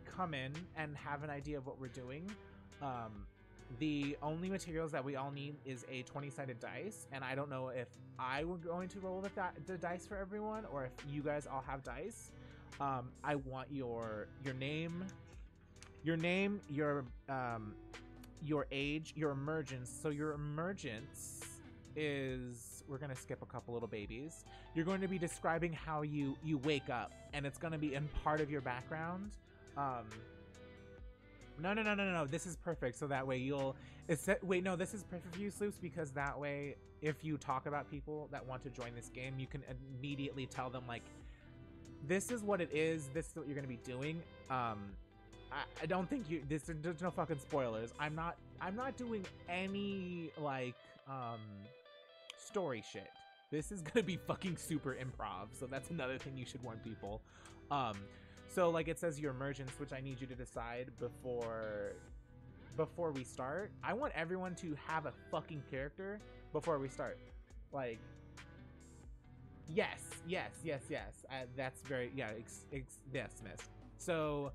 come in and have an idea of what we're doing. The only materials that we all need is a 20-sided dice, and I don't know if I were going to roll the dice for everyone or if you guys all have dice. I want your name, your age, your emergence. So your emergence is, we're gonna skip a couple little babies. You're going to be describing how you wake up, and it's gonna be in part of your background. No. This is perfect. So that way wait, no, this is perfect for you, Sloops, because that way, if you talk about people that want to join this game, you can immediately tell them like, this is what it is. This is what you're going to be doing. I don't think there's no fucking spoilers. I'm not doing any like, story shit. This is going to be fucking super improv. So that's another thing you should warn people. So like it says your emergence, which I need you to decide before we start. I want everyone to have a fucking character before we start. Like, yes. That's very, yeah, yes, miss. So,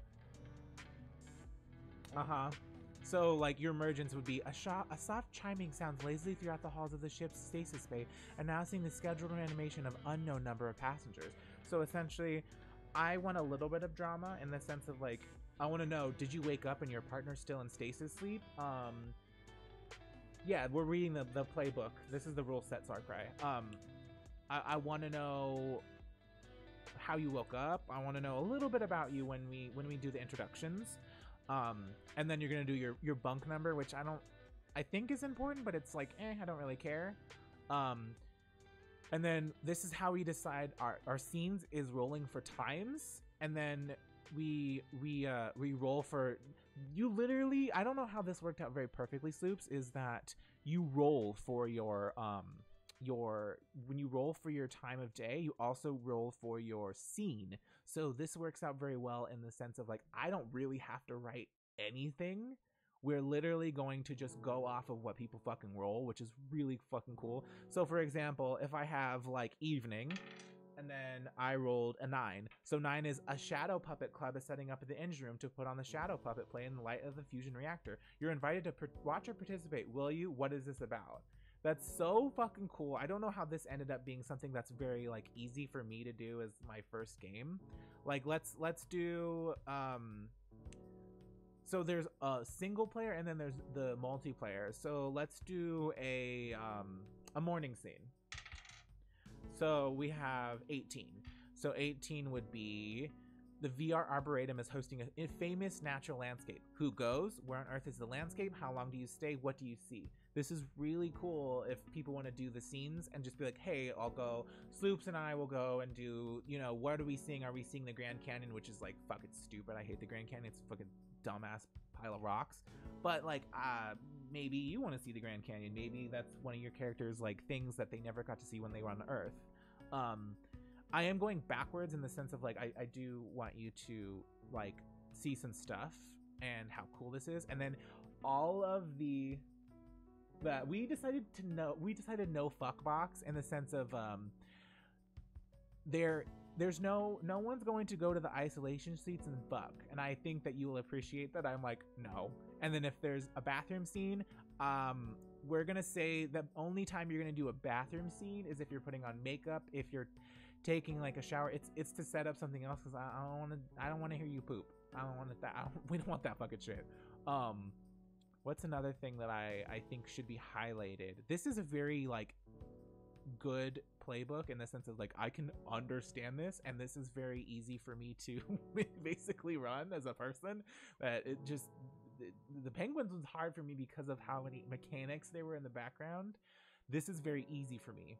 so like your emergence would be a soft chiming sounds lazily throughout the halls of the ship's stasis bay, announcing the scheduled reanimation of unknown number of passengers. So essentially, I want a little bit of drama in the sense of like, I want to know, did you wake up and your partner's still in stasis sleep? Yeah, we're reading the playbook. This is the rule set, Sarkrai. I want to know how you woke up. I want to know a little bit about you when we do the introductions. And then you're gonna do your bunk number, which I don't. I think is important, but it's like, I don't really care. And then this is how we decide our scenes is rolling for times, and then we roll for, you literally, I don't know how this worked out very perfectly, Sloops, is that you roll for your when you roll for your time of day, you also roll for your scene. So this works out very well in the sense of like, I don't really have to write anything. We're literally going to just go off of what people fucking roll, which is really fucking cool. So for example, if I have like evening, and then I rolled a 9. So 9 is a shadow puppet club is setting up at the engine room to put on the shadow puppet play in the light of the fusion reactor. You're invited to watch or participate. Will you? What is this about? That's so fucking cool. I don't know how this ended up being something that's very like easy for me to do as my first game. Like let's do so there's a single player and then there's the multiplayer. So let's do a morning scene. So we have 18. So 18 would be the VR Arboretum is hosting a famous natural landscape. Who goes? Where on earth is the landscape? How long do you stay? What do you see? This is really cool if people want to do the scenes and just be like, hey, I'll go. Sloops and I will go and do, you know, what are we seeing? Are we seeing the Grand Canyon, which is like fucking stupid. I hate the Grand Canyon. It's fucking dumbass pile of rocks. But like, maybe you want to see the Grand Canyon. Maybe that's one of your characters' like things that they never got to see when they were on Earth. I am going backwards in the sense of like, I do want you to like see some stuff and how cool this is. And then all of that we decided no fuck box in the sense of there's no one's going to go to the isolation seats and fuck, and I think that you will appreciate that. I'm like, no. And then if there's a bathroom scene, we're gonna say the only time you're gonna do a bathroom scene is if you're putting on makeup, if you're taking like a shower. It's to set up something else, because I don't want to hear you poop. I don't want that. We don't want that fucking shit. What's another thing that I think should be highlighted? This is a very like good playbook in the sense of like, I can understand this, and this is very easy for me to basically run as a person. That it just, the Penguins was hard for me because of how many mechanics there were in the background. This is very easy for me.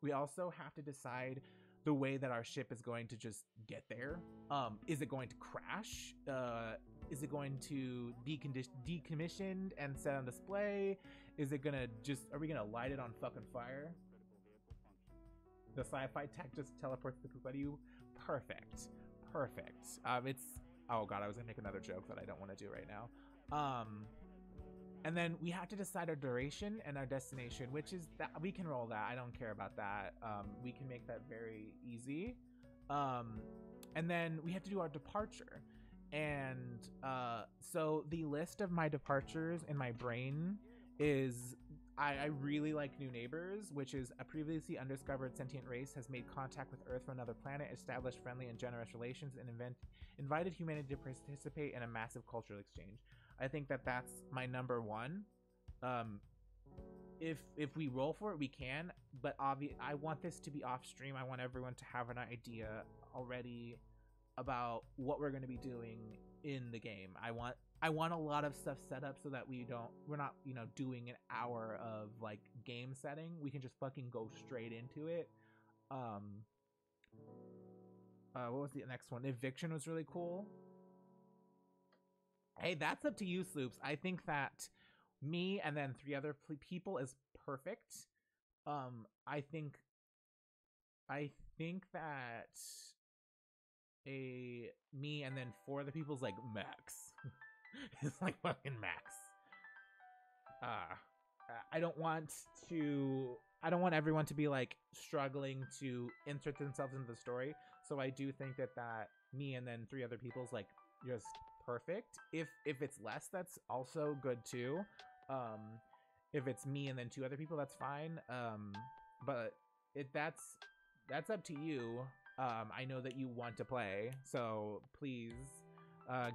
We also have to decide the way that our ship is going to just get there. Is it going to crash? Is it going to be decommissioned and set on display? Is it gonna just, are we gonna light it on fucking fire? The sci-fi tech just teleports the poop out of you. Perfect. It's, oh god, I was gonna make another joke that I don't want to do right now. And then we have to decide our duration and our destination, which is that we can roll that. I don't care about that. We can make that very easy. And then we have to do our departure. And so the list of my departures in my brain is, I really like New Neighbors, which is a previously undiscovered sentient race has made contact with Earth from another planet, established friendly and generous relations, and invited humanity to participate in a massive cultural exchange. I think that that's my number one. If we roll for it, we can, but I want this to be off stream. I want everyone to have an idea already about what we're going to be doing in the game. I want a lot of stuff set up so that we're not, you know, doing an hour of like game setting. We can just fucking go straight into it. What was the next one? Eviction was really cool. Hey, that's up to you, Sloops. I think that me and then 3 other people is perfect. I think that me and then 4 other people's like max. It's like fucking max. I don't want everyone to be like struggling to insert themselves into the story. So I do think that me and then 3 other people's like just perfect. If it's less, that's also good too. If it's me and then 2 other people, that's fine. But that's up to you. I know that you want to play, so please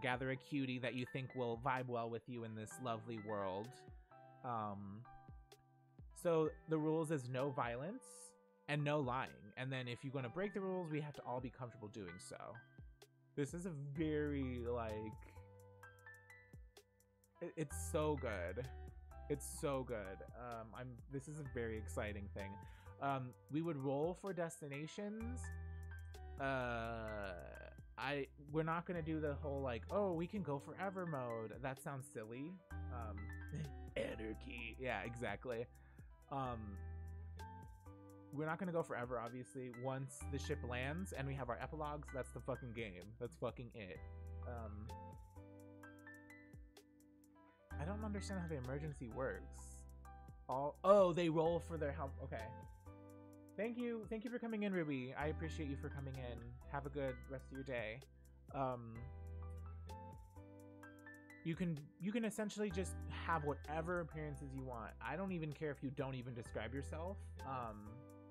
gather a cutie that you think will vibe well with you in this lovely world. So the rules is no violence and no lying. And then if you're going to break the rules, we have to all be comfortable doing so. This is a very, like, it's so good. It's so good. This is a very exciting thing. We would roll for destinations. We're not gonna do the whole like, oh, we can go forever mode. That sounds silly. Anarchy. Yeah, exactly. We're not gonna go forever, obviously. Once the ship lands and we have our epilogues, that's the fucking game. That's fucking it. I don't understand how the emergency works. Oh, they roll for their help. Okay. Thank you for coming in, Ruby. I appreciate you for coming in. Have a good rest of your day. You can essentially just have whatever appearances you want. I don't even care if you don't even describe yourself.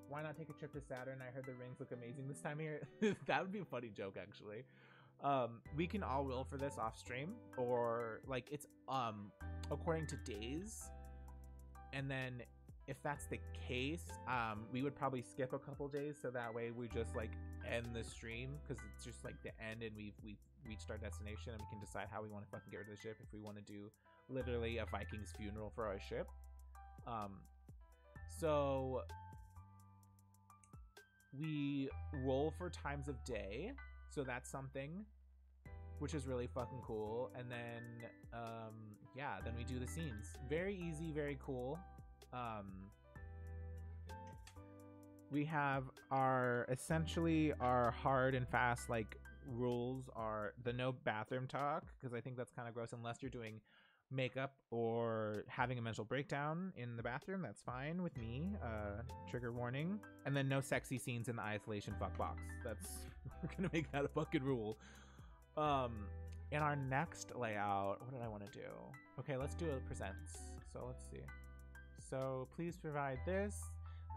Why not take a trip to Saturn? I heard the rings look amazing this time of year. That would be a funny joke, actually. We can all roll for this off stream, or like it's according to days, and then if that's the case, we would probably skip a couple days so that way we just like end the stream because it's just like the end and we've reached our destination and we can decide how we want to fucking get rid of the ship, if we want to do literally a Viking's funeral for our ship. So we roll for times of day, so that's something which is really fucking cool. And then yeah, then we do the scenes. Very easy, very cool. We have essentially our hard and fast like rules are the no bathroom talk, because I think that's kind of gross unless you're doing makeup or having a mental breakdown in the bathroom. That's fine with me. Trigger warning. And then no sexy scenes in the isolation fuck box. We're gonna make that a fucking rule. In our next layout, what did I want to do? Okay, let's do a presents. So let's see. So please provide this.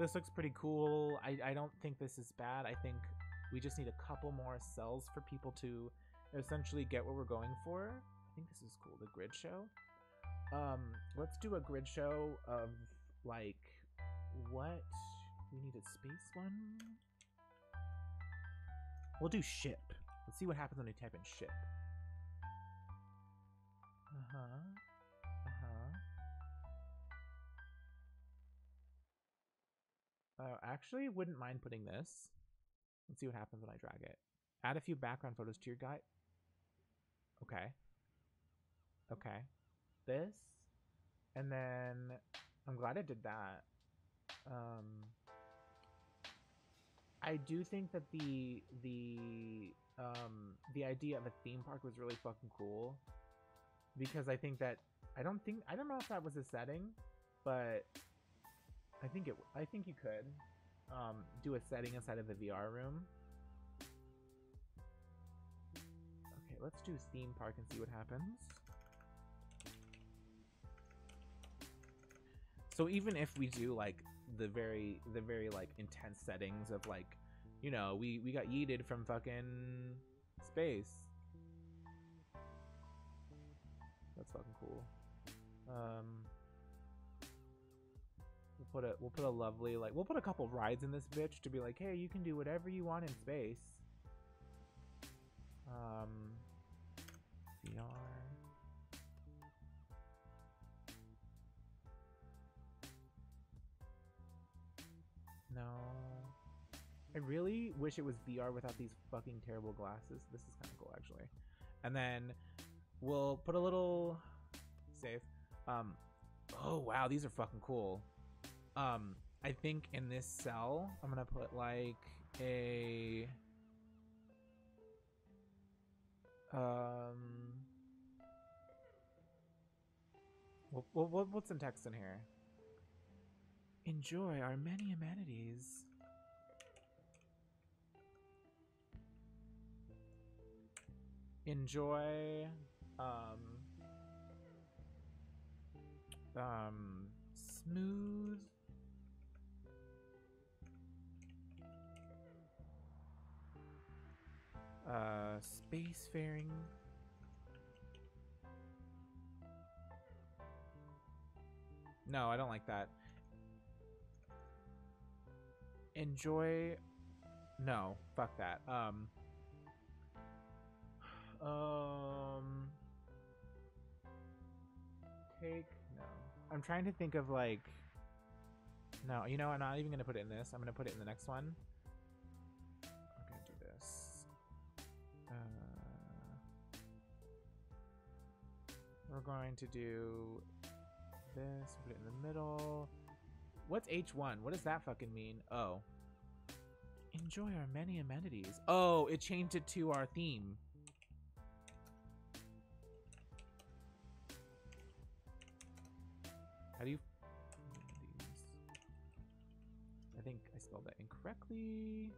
This looks pretty cool. I don't think this is bad. I think we just need a couple more cells for people to essentially get what we're going for. I think this is cool. The grid show. Let's do a grid show of like what we need a space one. We'll do ship. Let's see what happens when we type in ship. Actually, wouldn't mind putting this. Let's see what happens when I drag it. Add a few background photos to your guide. Okay. Okay. This. And then I'm glad I did that. I do think that the idea of a theme park was really fucking cool, because I think that I don't know if that was a setting, but I think you could do a setting inside of the VR room. Okay, let's do theme park and see what happens. So even if we do like the very like intense settings of like, you know, we got yeeted from fucking space. That's fucking cool. We'll put a lovely, like, we'll put a couple rides in this bitch to be like, hey, you can do whatever you want in space. VR. No. I really wish it was VR without these fucking terrible glasses. This is kind of cool, actually. And then we'll put a little save. Oh wow, these are fucking cool. I think in this cell, I'm gonna put like a we'll put some text in here. Enjoy our many amenities. Enjoy smooth spacefaring. No, I don't like that. Enjoy. No, fuck that. Take. No. I'm trying to think of like, no, you know, I'm not even gonna put it in this. I'm gonna put it in the next one. I'm gonna do this. We're going to do this. Put it in the middle. What's H1? What does that fucking mean? Oh. Enjoy our many amenities. Oh, it changed it to our theme. How do you... I think I spelled that incorrectly.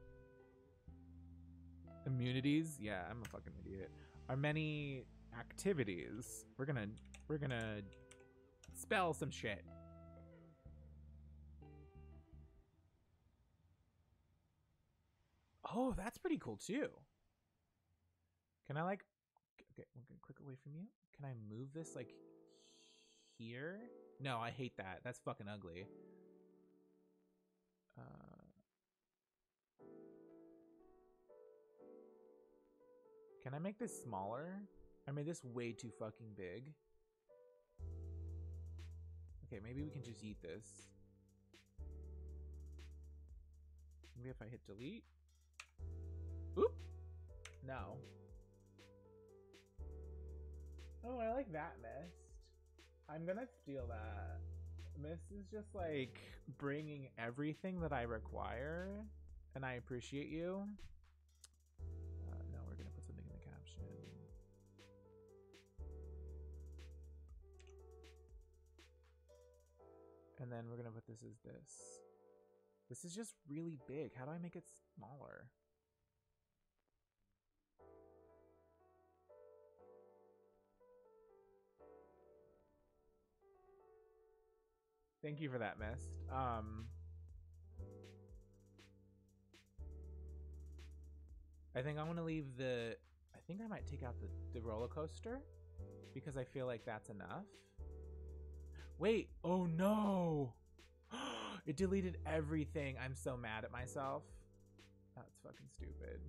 Immunities? Yeah, I'm a fucking idiot. Our many activities. We're gonna spell some shit. Oh, that's pretty cool too. Can I like, okay, I'm gonna click away from you. Can I move this like here? No, I hate that. That's fucking ugly. Can I make this smaller? I made this way too fucking big. Okay, maybe we can just eat this. Maybe if I hit delete. Oop! No. Oh, I like that mist. I'm gonna steal that. Mist is just like bringing everything that I require, and I appreciate you. No, we're gonna put something in the caption. And then we're gonna put this as this. This is just really big. How do I make it smaller? Thank you for that, Mist. I think I'm gonna leave the... I think I might take out the roller coaster because I feel like that's enough. Wait, oh no! It deleted everything. I'm so mad at myself. That's fucking stupid.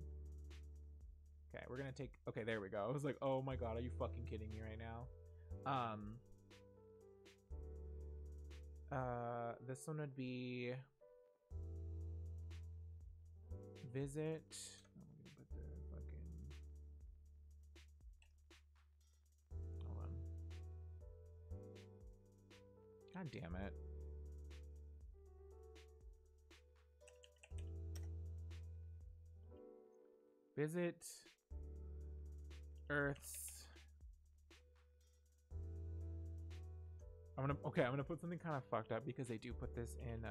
Okay, we're gonna take... Okay, there we go. I was like, oh my god, are you fucking kidding me right now? This one would be visit. I'm gonna put the fucking... Hold on. God damn it. Visit Earth's... I'm gonna put something kind of fucked up because they do put this in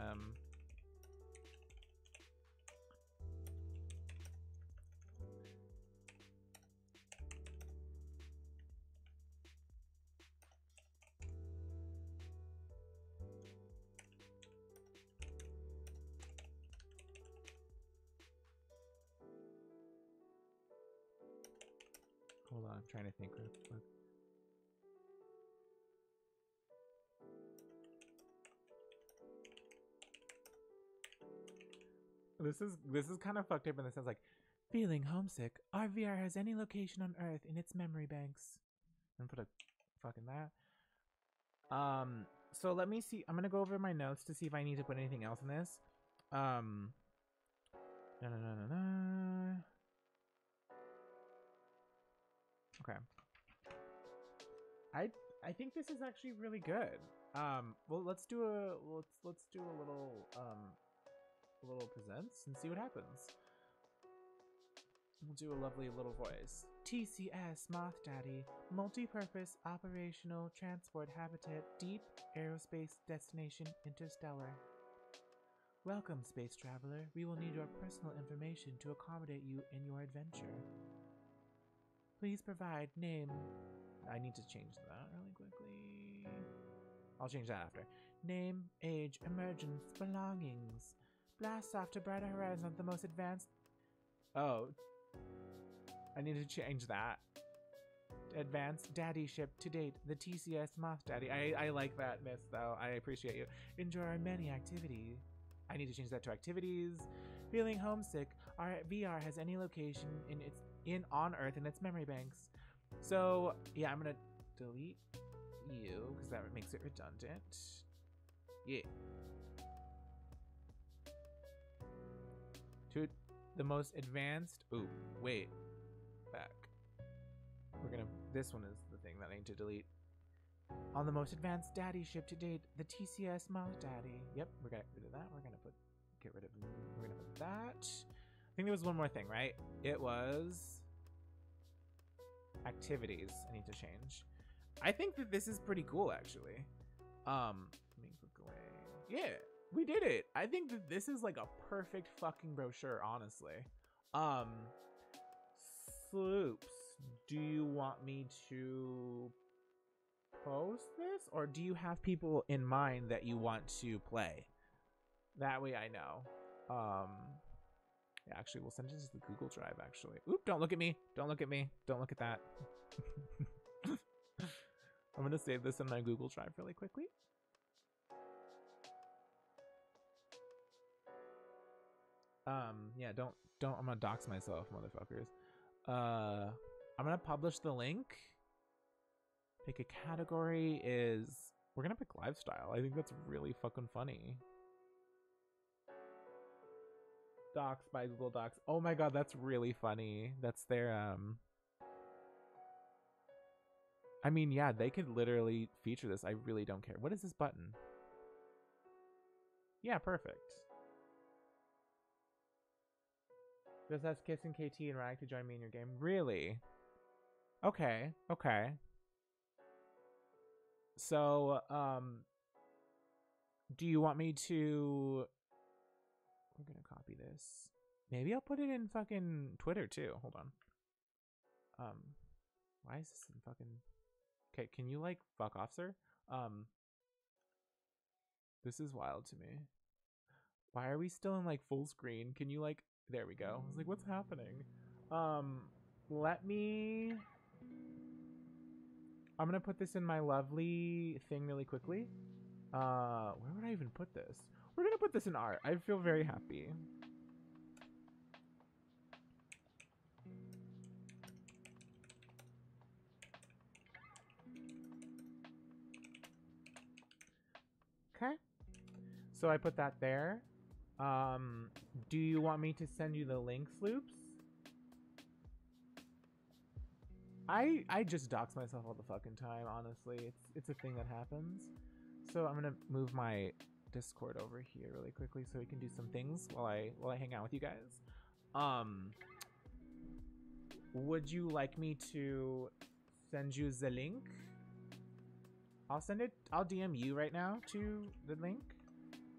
hold on, I'm trying to think. This is kind of fucked up in the sense like, feeling homesick. Our VR has any location on Earth in its memory banks. And put a fucking that. So let me see. I'm gonna go over my notes to see if I need to put anything else in this. Okay. I think this is actually really good. Well, let's do a little presents and see what happens. We'll do a lovely little voice. TCS Moth Daddy, multi-purpose operational transport habitat, deep aerospace destination interstellar. Welcome, space traveler. We will need your personal information to accommodate you in your adventure. Please provide name. I need to change that really quickly. I'll change that after. Name, age, emergence, belongings. Blast off to brighter horizons, the most advanced... Oh. I need to change that. Advanced daddy ship to date, the TCS Moth Daddy. I like that, Miss, though. I appreciate you. Enjoy our many activities. I need to change that to activities. Feeling homesick. Our VR has any location on Earth in its memory banks. So, yeah, I'm gonna delete you because that makes it redundant. Yeah. To the most advanced. Ooh, wait. Back. We're gonna. This one is the thing that I need to delete. On the most advanced daddy ship to date, the TCS Mouth Daddy. Yep, we're gonna get rid of that. We're gonna get rid of. We're gonna put that. I think there was one more thing, right? It was activities. I need to change. I think that this is pretty cool, actually. Let me click away. Yeah, we did it. I think that this is like a perfect fucking brochure, honestly. Sloops, do you want me to post this, or do you have people in mind that you want to play? That way I know. Yeah, actually, we'll send it to the Google Drive, actually. Oop, don't look at me. Don't look at me. Don't look at that. I'm gonna save this in my Google Drive really quickly. Yeah, don't, I'm gonna dox myself, motherfuckers. I'm gonna publish the link. Pick a category is, we're gonna pick lifestyle. I think that's really fucking funny. Docs by Google Docs. Oh my god, that's really funny. That's their I mean, yeah, they could literally feature this. I really don't care. What is this button? Yeah, perfect. Just ask Kiss and KT and Rag to join me in your game. Really? Okay, okay. So, do you want me to... We're gonna copy this. Maybe I'll put it in fucking Twitter too. Hold on. Why is this in fucking... Okay, can you like fuck off, sir? This is wild to me. Why are we still in like full screen? Can you like... There we go. I was like, what's happening? Let me... I'm gonna put this in my lovely thing really quickly. Where would I even put this? We're gonna put this in art. I feel very happy. Okay. So I put that there. Do you want me to send you the links, Loops? I just dox myself all the fucking time, honestly. It's a thing that happens. So I'm gonna move my Discord over here really quickly so we can do some things while I hang out with you guys. Would you like me to send you the link? I'll send it. I'll DM you right now to the link.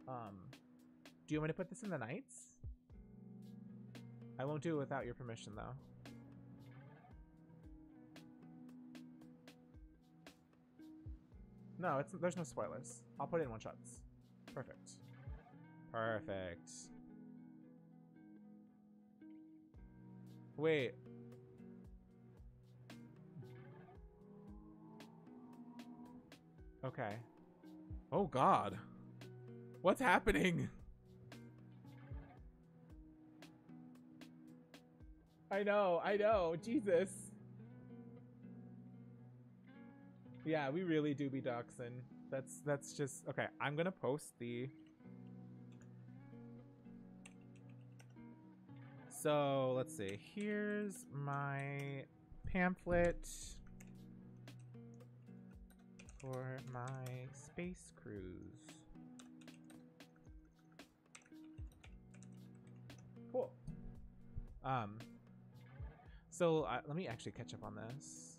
Do you want me to put this in the nights? I won't do it without your permission though. No, there's no spoilers. I'll put it in one shots. Perfect. Perfect. Wait. Okay. Oh god. What's happening? I know. Jesus. Yeah, we really do be doxing. That's just okay. I'm gonna post the. So let's see. Here's my pamphlet for my space cruise. Cool. So let me actually catch up on this.